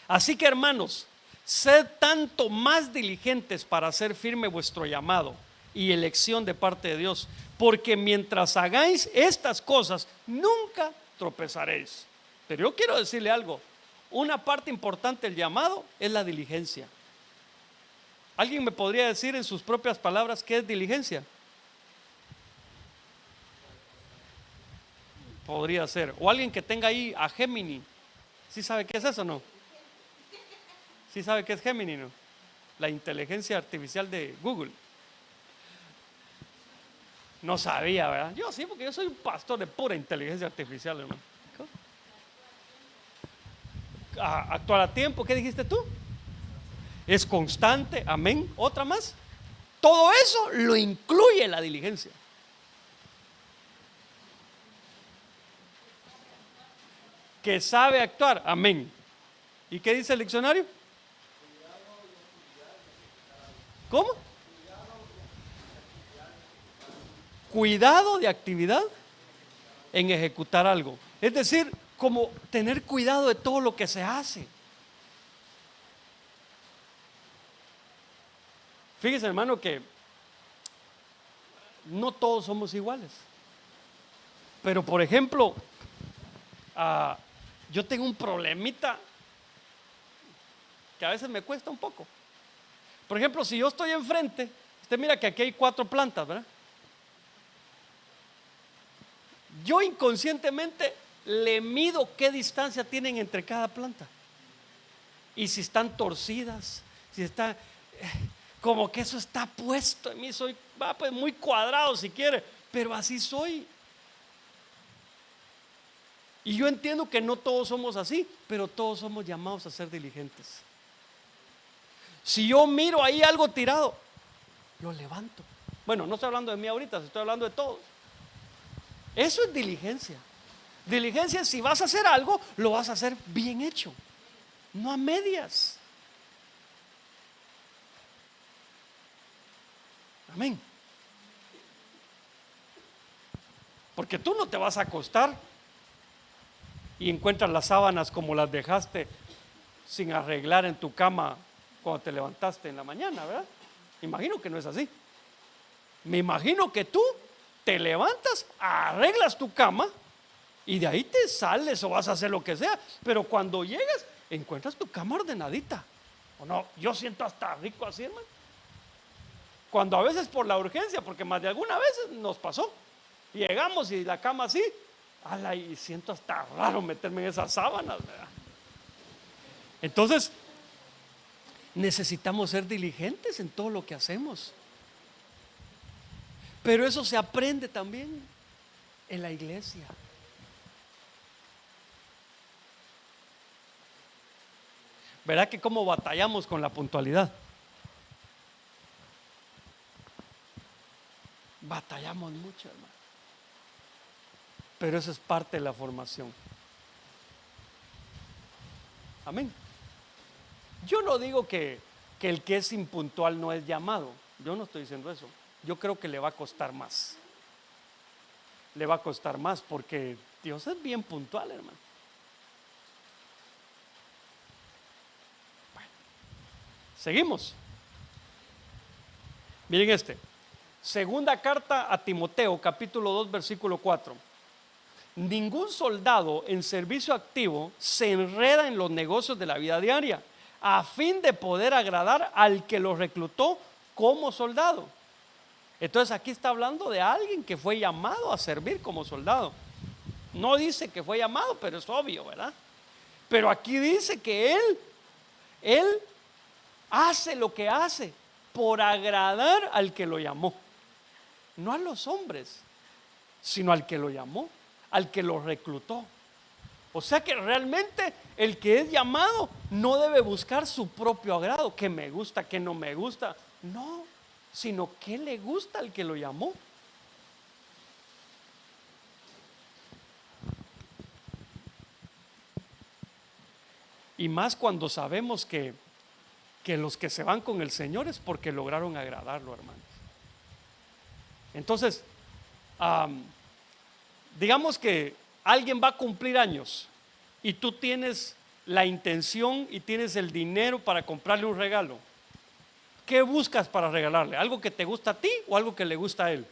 Así que, hermanos, sed tanto más diligentes para hacer firme vuestro llamado y elección de parte de Dios, porque mientras hagáis estas cosas, nunca tropezaréis. Pero yo quiero decirle algo, una parte importante del llamado es la diligencia. ¿Alguien me podría decir en sus propias palabras qué es diligencia? Podría ser, o alguien que tenga ahí a Gemini, ¿sí sabe qué es eso o no? ¿Sí sabe qué es Gemini, no? La inteligencia artificial de Google. No sabía, ¿verdad? Yo sí, porque yo soy un pastor de pura inteligencia artificial, hermano. Actuar a tiempo, ¿qué dijiste tú? Es constante, amén. ¿Otra más? Todo eso lo incluye la diligencia. Que sabe actuar, amén. ¿Y qué dice el diccionario? ¿Cómo? Cuidado de actividad en ejecutar algo. Es decir, como tener cuidado de todo lo que se hace. Fíjese, hermano, que no todos somos iguales. Pero, por ejemplo, yo tengo un problemita que a veces me cuesta un poco. Por ejemplo, si yo estoy enfrente, usted mira que aquí hay 4 plantas, ¿verdad? Yo inconscientemente le mido qué distancia tienen entre cada planta. Y si están torcidas, si está como que eso está puesto en mí, soy pues muy cuadrado si quiere, pero así soy. Y yo entiendo que no todos somos así, pero todos somos llamados a ser diligentes. Si yo miro ahí algo tirado, lo levanto. Bueno, no estoy hablando de mí ahorita, estoy hablando de todos. Eso es diligencia. Diligencia es si vas a hacer algo, lo vas a hacer bien hecho, no a medias. Amén. Porque tú no te vas a acostar y encuentras las sábanas como las dejaste sin arreglar en tu cama cuando te levantaste en la mañana, ¿verdad? Imagino que no es así. Me imagino que tú te levantas, arreglas tu cama y de ahí te sales o vas a hacer lo que sea. Pero cuando llegas, encuentras tu cama ordenadita. ¿O no? Yo siento hasta rico así, hermano. Cuando a veces por la urgencia, porque más de alguna vez nos pasó. Llegamos y la cama así, ala, y siento hasta raro meterme en esas sábanas, ¿verdad? Entonces, necesitamos ser diligentes en todo lo que hacemos. Pero eso se aprende también en la iglesia. ¿Verdad que cómo batallamos con la puntualidad? Batallamos mucho, hermano. Pero eso es parte de la formación. Amén. Yo no digo que el que es impuntual no es llamado. Yo no estoy diciendo eso. Yo creo que le va a costar más. Le va a costar más porque Dios es bien puntual, hermano. Bueno, seguimos. Miren este. Segunda carta a Timoteo, capítulo 2, versículo 4. Ningún soldado en servicio activo se enreda en los negocios de la vida diaria a fin de poder agradar al que lo reclutó como soldado. Entonces aquí está hablando de alguien que fue llamado a servir como soldado. No dice que fue llamado, pero es obvio, ¿verdad? Pero aquí dice que él hace lo que hace por agradar al que lo llamó. No a los hombres, sino al que lo llamó, al que lo reclutó. O sea que realmente el que es llamado no debe buscar su propio agrado, que me gusta, que no me gusta. No, sino que le gusta al que lo llamó. Y más cuando sabemos que los que se van con el Señor es porque lograron agradarlo, hermanos. Entonces, digamos que alguien va a cumplir años y tú tienes la intención y tienes el dinero para comprarle un regalo. ¿Qué buscas para regalarle? ¿Algo que te gusta a ti o algo que le gusta a él?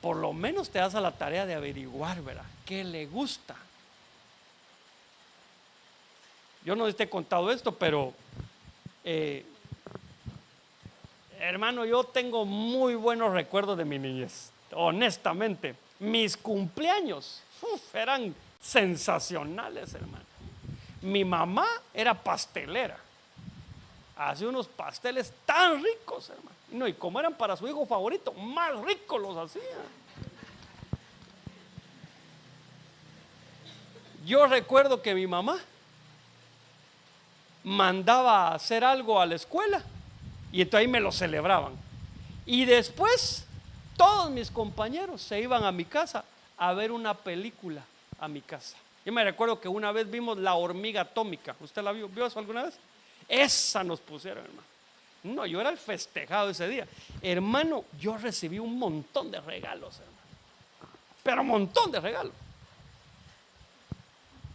Por lo menos te das a la tarea de averiguar, ¿verdad? ¿Qué le gusta? Yo no te he contado esto, pero hermano, yo tengo muy buenos recuerdos de mi niñez. Honestamente, mis cumpleaños eran sensacionales, hermano. Mi mamá era pastelera. Hacía unos pasteles tan ricos, hermano. No, y como eran para su hijo favorito, más ricos los hacía. Yo recuerdo que mi mamá mandaba a hacer algo a la escuela y entonces ahí me lo celebraban. Y después todos mis compañeros se iban a mi casa a ver una película a mi casa. Yo me recuerdo que una vez vimos La Hormiga Atómica. ¿Usted la vio eso alguna vez? Esa nos pusieron, hermano. No, yo era el festejado ese día. Hermano, yo recibí un montón de regalos, hermano. Pero un montón de regalos.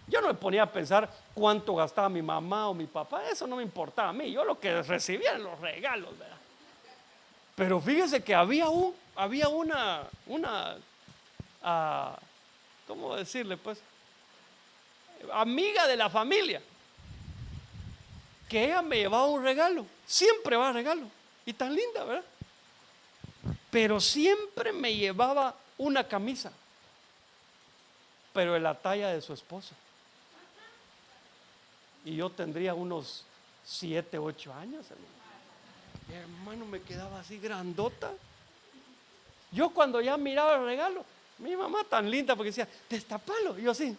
Yo no me ponía a pensar cuánto gastaba mi mamá o mi papá. Eso no me importaba a mí. Yo lo que recibía eran los regalos, ¿verdad? Pero fíjese que había una ¿cómo decirle pues? Amiga de la familia, que ella me llevaba un regalo. Siempre va regalo. Y tan linda, ¿verdad? Pero siempre me llevaba una camisa, pero de la talla de su esposo. Y yo tendría unos 7, 8 años, hermano. Hermano, me quedaba así grandota. Yo cuando ya miraba el regalo, mi mamá tan linda porque decía, destapalo. Y yo así,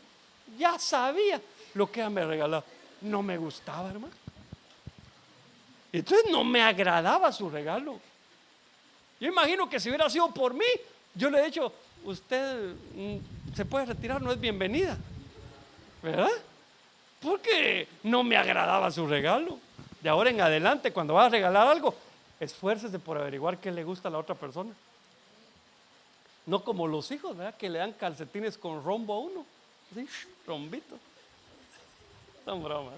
ya sabía lo que ella me regalaba. No me gustaba, hermano. Entonces no me agradaba su regalo. Yo imagino que si hubiera sido por mí, yo le he dicho, usted se puede retirar, no es bienvenida, ¿verdad? Porque no me agradaba su regalo. De ahora en adelante, cuando vas a regalar algo, esfuércese por averiguar qué le gusta a la otra persona. No como los hijos, ¿verdad? Que le dan calcetines con rombo a uno. ¿Sí? Rombito. Son bromas.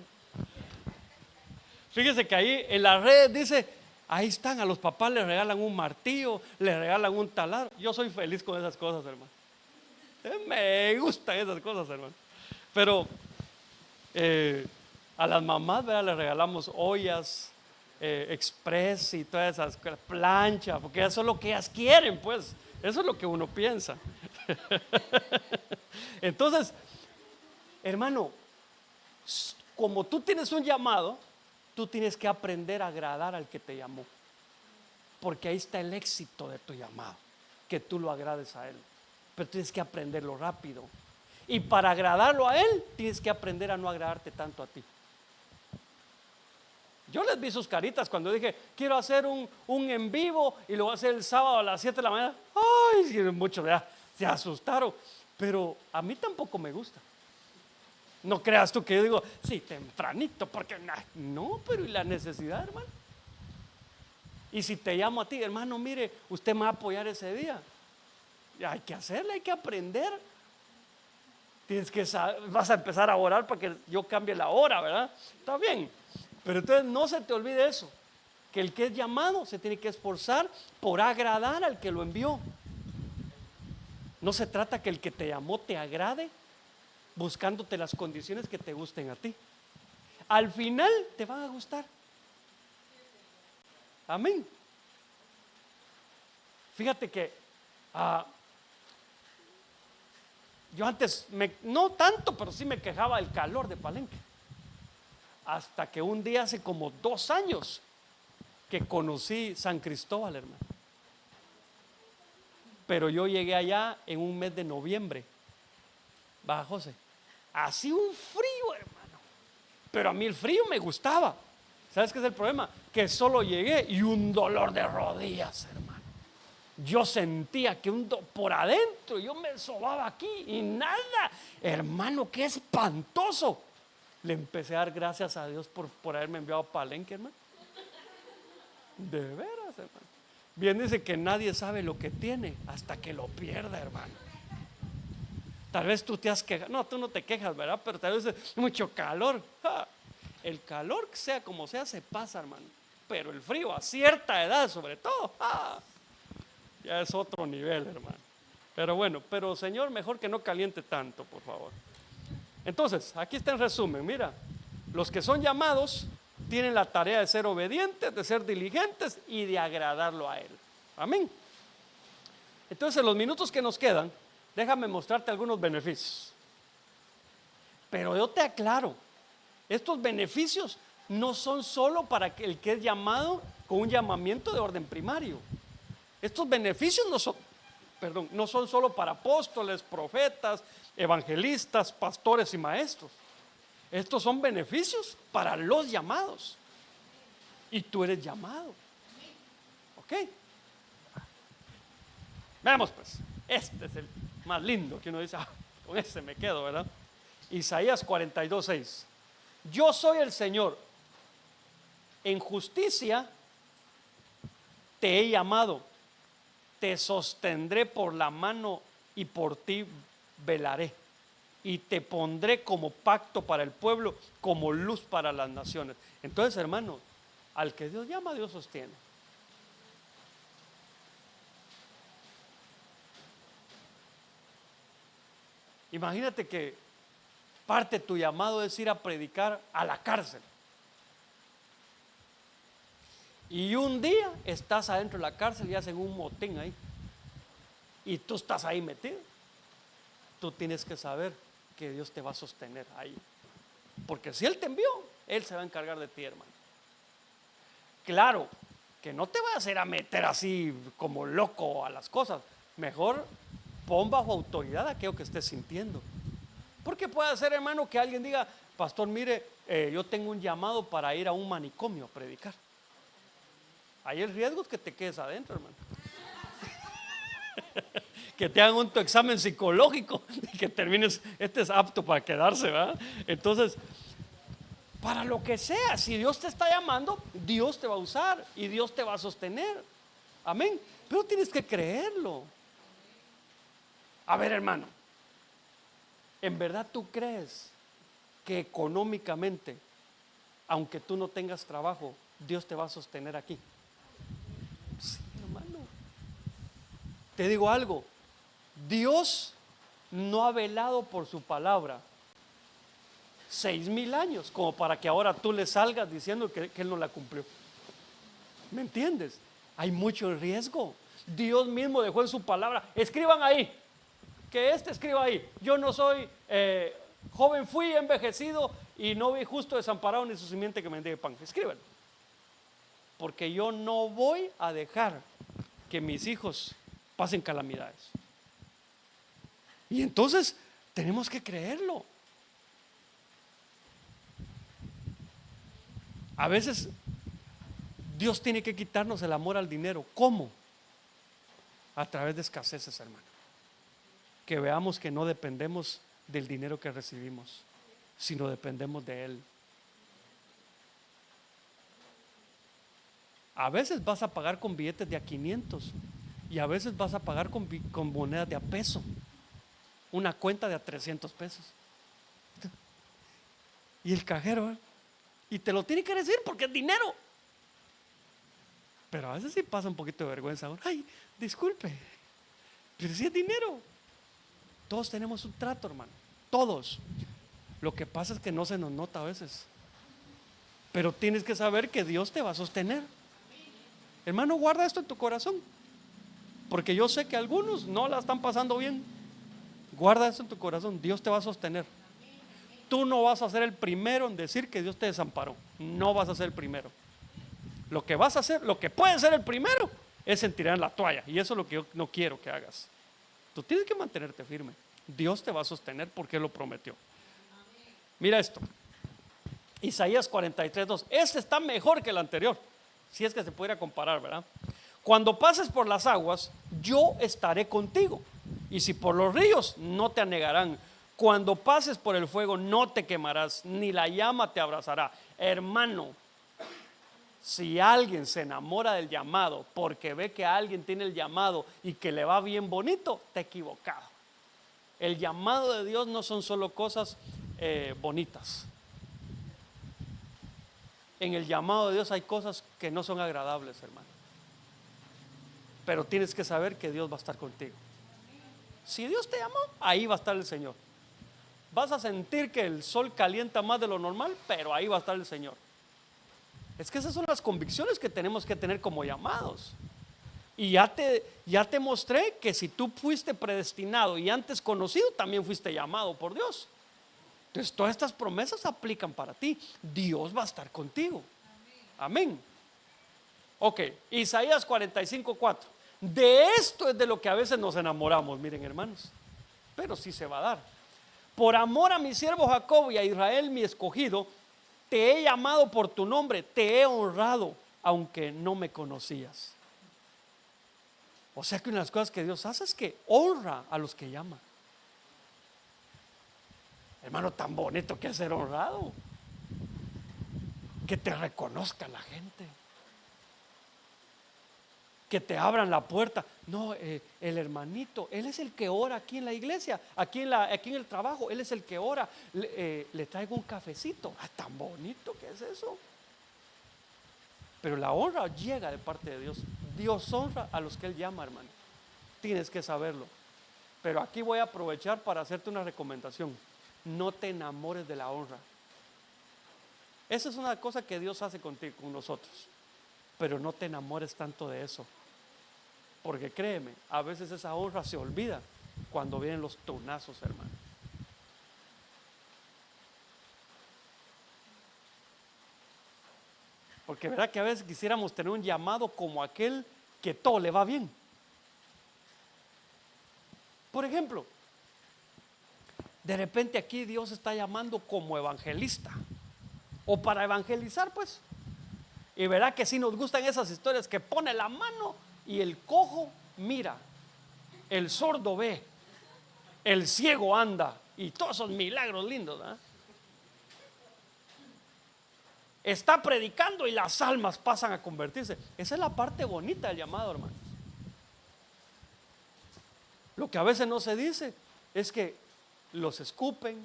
Fíjese que ahí en las redes dice, ahí están, a los papás les regalan un martillo, les regalan un taladro. Yo soy feliz con esas cosas, hermano. Me gustan esas cosas, hermano. Pero a las mamás, ¿verdad? Les regalamos ollas, express y todas esas cosas, plancha, porque eso es lo que ellas quieren, pues. Eso es lo que uno piensa. Entonces, hermano, como tú tienes un llamado, tú tienes que aprender a agradar al que te llamó. Porque ahí está el éxito de tu llamado, que tú lo agrades a él. Pero tienes que aprenderlo rápido. Y para agradarlo a él, tienes que aprender a no agradarte tanto a ti. Yo les vi sus caritas cuando dije, quiero hacer un en vivo y lo voy a hacer el sábado a las 7 de la mañana. Ay, muchos ya se asustaron. Pero a mí tampoco me gusta. No creas tú que yo digo, sí, tempranito, porque no, pero ¿y la necesidad, hermano? Y si te llamo a ti, hermano, mire, usted me va a apoyar ese día. Hay que hacerle, hay que aprender. Tienes que vas a empezar a orar para que yo cambie la hora, ¿verdad? Está bien. Pero entonces no se te olvide eso, que el que es llamado se tiene que esforzar por agradar al que lo envió. No se trata que el que te llamó te agrade buscándote las condiciones que te gusten a ti. Al final te van a gustar. Amén. Fíjate que yo antes, no tanto, pero sí me quejaba del calor de Palenque. Hasta que un día hace como 2 años que conocí San Cristóbal, hermano. Pero yo llegué allá en un mes de noviembre. Va, José. Hacía un frío, hermano. Pero a mí el frío me gustaba. ¿Sabes qué es el problema? Que solo llegué y un dolor de rodillas, hermano. Yo sentía que por adentro yo me sobaba aquí y nada. Hermano, qué espantoso. Le empecé a dar gracias a Dios por haberme enviado a Palenque, hermano. De veras, hermano. Bien dice que nadie sabe lo que tiene hasta que lo pierde, hermano. Tal vez tú te has quejado. No, tú no te quejas, ¿verdad? Pero tal vez mucho calor. El calor, sea como sea, se pasa, hermano. Pero el frío a cierta edad, sobre todo, ya es otro nivel, hermano. Pero bueno, pero Señor, mejor que no caliente tanto, por favor. Entonces, aquí está en resumen, mira, los que son llamados tienen la tarea de ser obedientes, de ser diligentes y de agradarlo a Él. Amén. Entonces, en los minutos que nos quedan, déjame mostrarte algunos beneficios. Pero yo te aclaro, estos beneficios no son solo para el que es llamado con un llamamiento de orden primario. Estos beneficios no son solo para apóstoles, profetas, evangelistas, pastores y maestros. Estos son beneficios para los llamados. Y tú eres llamado. ¿Ok? Veamos pues. Este es el más lindo que uno dice, con ese me quedo, ¿verdad? Isaías 42:6. Yo soy el Señor. En justicia te he llamado. Te sostendré por la mano y por ti velaré. Y te pondré como pacto para el pueblo, como luz para las naciones. Entonces, hermano, al que Dios llama, Dios sostiene. Imagínate que parte de tu llamado es ir a predicar a la cárcel. Y un día estás adentro de la cárcel y hacen un motín ahí. Y tú estás ahí metido. Tú tienes que saber que Dios te va a sostener ahí. Porque si Él te envió, Él se va a encargar de ti, hermano. Claro, que no te vayas a meter así como loco a las cosas. Mejor pon bajo autoridad aquello que estés sintiendo. Porque puede ser, hermano, que alguien diga, pastor, mire, yo tengo un llamado para ir a un manicomio a predicar. Hay el riesgo que te quedes adentro, hermano. Que te hagan tu examen psicológico y que termines, este es apto para quedarse, ¿verdad? Entonces, Para lo que sea, si Dios te está llamando, Dios te va a usar y Dios te va a sostener. Amén. Pero tienes que creerlo. A ver, hermano, ¿en verdad tú crees que económicamente, aunque tú no tengas trabajo, Dios te va a sostener aquí? Sí, hermano. Te digo algo, Dios no ha velado por su palabra 6,000 años como para que ahora tú le salgas diciendo que Él no la cumplió. ¿Me entiendes? Hay mucho riesgo. Dios mismo dejó en su palabra, escriban ahí, que escriba ahí, yo no soy joven, fui envejecido y no vi justo desamparado ni su simiente que mendigue pan. Escríbanlo, porque yo no voy a dejar que mis hijos pasen calamidades. Y entonces tenemos que creerlo. A veces Dios tiene que quitarnos el amor al dinero. ¿Cómo? A través de escaseces, hermano. Que veamos que no dependemos del dinero que recibimos, sino dependemos de Él. A veces vas a pagar con billetes de a 500 y a veces vas a pagar con monedas de a peso. Una cuenta de a 300 pesos. Y el cajero, y te lo tiene que decir porque es dinero. Pero a veces sí pasa un poquito de vergüenza. Ay, disculpe, pero si es dinero. Todos tenemos un trato, hermano. Todos. Lo que pasa es que no se nos nota a veces. Pero tienes que saber que Dios te va a sostener. Hermano, guarda esto en tu corazón. Porque yo sé que algunos no la están pasando bien. Guarda esto en tu corazón. Dios te va a sostener. Tú no vas a ser el primero en decir que Dios te desamparó. No vas a ser el primero. Lo que vas a hacer, lo que puede ser el primero, es en tirar la toalla. Y eso es lo que yo no quiero que hagas. Tú tienes que mantenerte firme. Dios te va a sostener porque Él lo prometió. Mira esto. Isaías 43:2. Este está mejor que el anterior, si es que se pudiera comparar, ¿verdad? Cuando pases por las aguas, yo estaré contigo. Y si por los ríos, no te anegarán. Cuando pases por el fuego, no te quemarás, ni la llama te abrazará. Hermano, si alguien se enamora del llamado porque ve que alguien tiene el llamado y que le va bien bonito, te equivocado. El llamado de Dios no son solo cosas bonitas. En el llamado de Dios hay cosas que no son agradables, hermano. Pero tienes que saber que Dios va a estar contigo. Si Dios te llamó, ahí va a estar el Señor. Vas a sentir que el sol calienta más de lo normal, pero ahí va a estar el Señor. Es que esas son las convicciones que tenemos que tener como llamados. Y ya te mostré que si tú fuiste predestinado y antes conocido, también fuiste llamado por Dios. Entonces todas estas promesas aplican para ti. Dios va a estar contigo. Amén. Ok, Isaías 45:4. De esto es de lo que a veces nos enamoramos, miren, hermanos. Pero sí se va a dar. Por amor a mi siervo Jacob y a Israel mi escogido, te he llamado por tu nombre, te he honrado, aunque no me conocías. O sea que una de las cosas que Dios hace es que honra a los que llama. Hermano, tan bonito que es ser honrado. Que te reconozca la gente. Que te abran la puerta. No, el hermanito, él es el que ora aquí en la iglesia, aquí en el trabajo, él es el que ora. Le traigo un cafecito. Tan bonito que es eso. Pero la honra llega de parte de Dios. Dios honra a los que Él llama, hermano. Tienes que saberlo. Pero aquí voy a aprovechar para hacerte una recomendación. No te enamores de la honra. Esa es una cosa que Dios hace contigo, con nosotros. Pero no te enamores tanto de eso. Porque créeme, a veces esa honra se olvida cuando vienen los tunazos, hermano. Porque verdad que a veces quisiéramos tener un llamado como aquel que todo le va bien. Por ejemplo, de repente aquí Dios está llamando como evangelista o para evangelizar, pues. Y verá que sí nos gustan esas historias que pone la mano y el cojo mira, el sordo ve, el ciego anda y todos esos milagros lindos, ¿verdad? está predicando y las almas pasan a convertirse. Esa es la parte bonita del llamado, hermanos. Lo que a veces no se dice es que los escupen,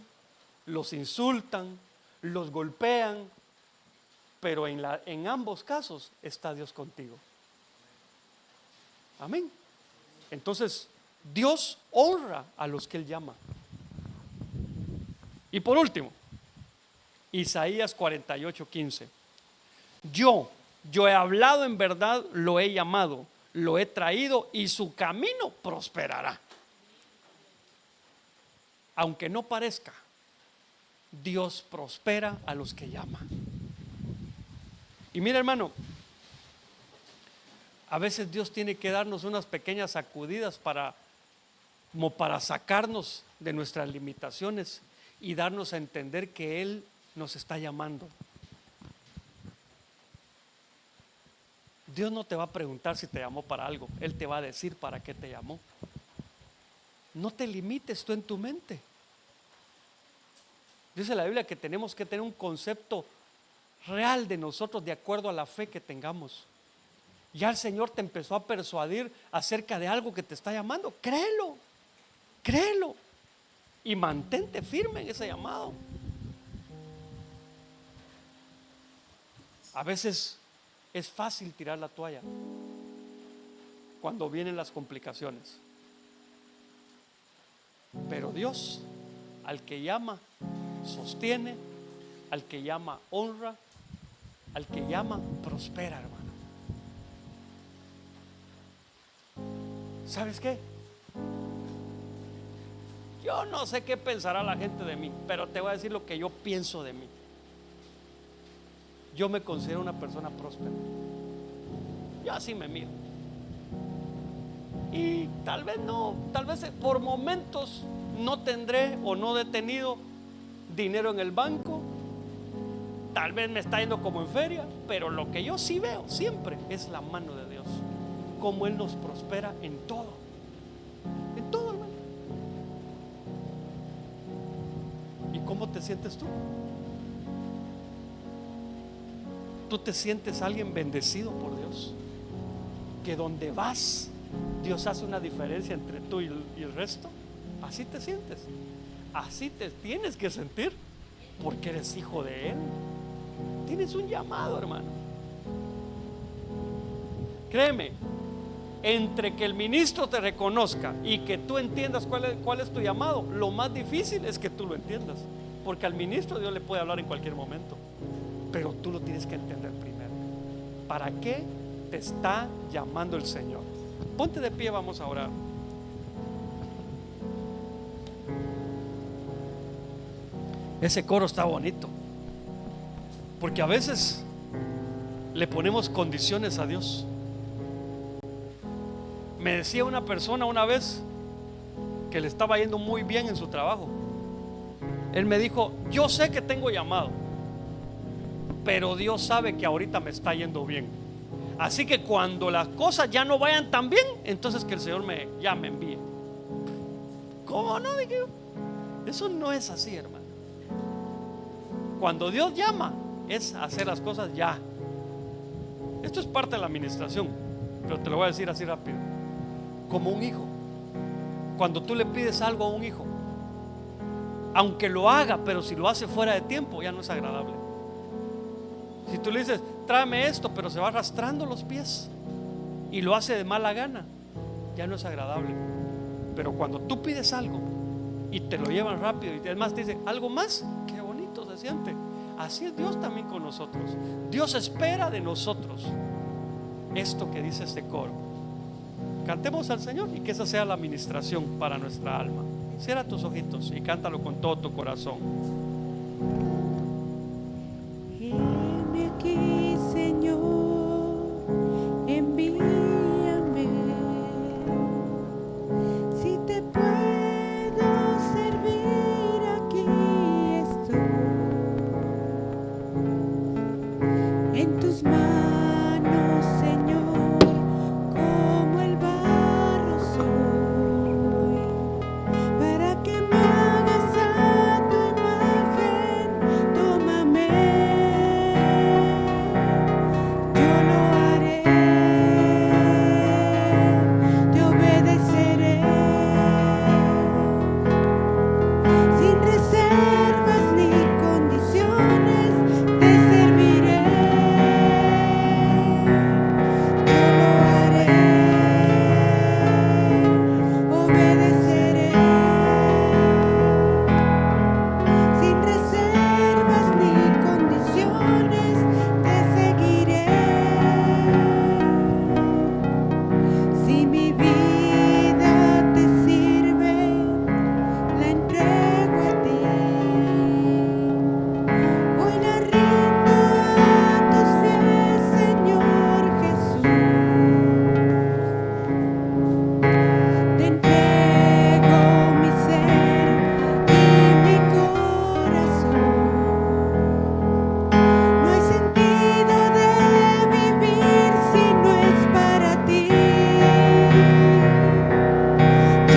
los insultan, los golpean, pero en ambos casos está Dios contigo. Amén. Entonces, Dios honra a los que Él llama. Y por último, Isaías 48:15. Yo he hablado en verdad, lo he llamado, lo he traído y su camino prosperará. Aunque no parezca, Dios prospera a los que llama. Y mira, hermano, a veces Dios tiene que darnos unas pequeñas sacudidas como para sacarnos de nuestras limitaciones y darnos a entender que Él nos está llamando. Dios no te va a preguntar si te llamó para algo, Él te va a decir para qué te llamó. No te limites tú en tu mente. Dice la Biblia que tenemos que tener un concepto real de nosotros de acuerdo a la fe que tengamos. Ya el Señor te empezó a persuadir acerca de algo que te está llamando. Créelo, créelo y mantente firme en ese llamado. A veces es fácil tirar la toalla cuando vienen las complicaciones, pero Dios al que llama sostiene, al que llama honra, al que llama prospera, hermano. ¿Sabes qué? Yo no sé qué pensará la gente de mí, pero te voy a decir lo que yo pienso de mí. Yo me considero una persona próspera. Yo así me miro. Y tal vez por momentos no tendré o no he tenido dinero en el banco. Tal vez me está yendo como en feria, pero lo que yo sí veo siempre es la mano de Dios. Cómo Él nos prospera en todo. En todo, hermano. ¿Y cómo te sientes tú? ¿Tú te sientes alguien bendecido por Dios? Que donde vas, Dios hace una diferencia entre tú y el resto. Así te sientes. Así te tienes que sentir, porque eres hijo de Él. Tienes un llamado, hermano. Créeme, entre que el ministro te reconozca y que tú entiendas cuál es tu llamado, lo más difícil es que tú lo entiendas, porque al ministro Dios le puede hablar en cualquier momento, pero tú lo tienes que entender primero. ¿Para qué te está llamando el Señor? Ponte de pie, vamos a orar. Ese coro está bonito, porque a veces le ponemos condiciones a Dios. Me decía una persona una vez que le estaba yendo muy bien en su trabajo. Él me dijo: yo sé que tengo llamado, pero Dios sabe que ahorita me está yendo bien. Así que cuando las cosas ya no vayan tan bien, entonces que el Señor ya me envíe. ¿Cómo no? Dije yo. Eso no es así, hermano. Cuando Dios llama, es hacer las cosas ya. Esto es parte de la administración, pero te lo voy a decir así rápido. Como un hijo. Cuando tú le pides algo a un hijo, aunque lo haga, pero si lo hace fuera de tiempo, ya no es agradable. Si tú le dices: tráeme esto, pero se va arrastrando los pies y lo hace de mala gana, ya no es agradable. Pero cuando tú pides algo y te lo llevan rápido, y además te dice: algo más, qué bonito se siente. Así es Dios también con nosotros. Dios espera de nosotros esto que dice este coro. Cantemos al Señor y que esa sea la administración para nuestra alma. Cierra tus ojitos y cántalo con todo tu corazón. Heme aquí, Señor, envíame. Si te puedo servir, aquí estoy. En tus manos, Señor, como el barro soy, para que me hagas a tu imagen,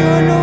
yo lo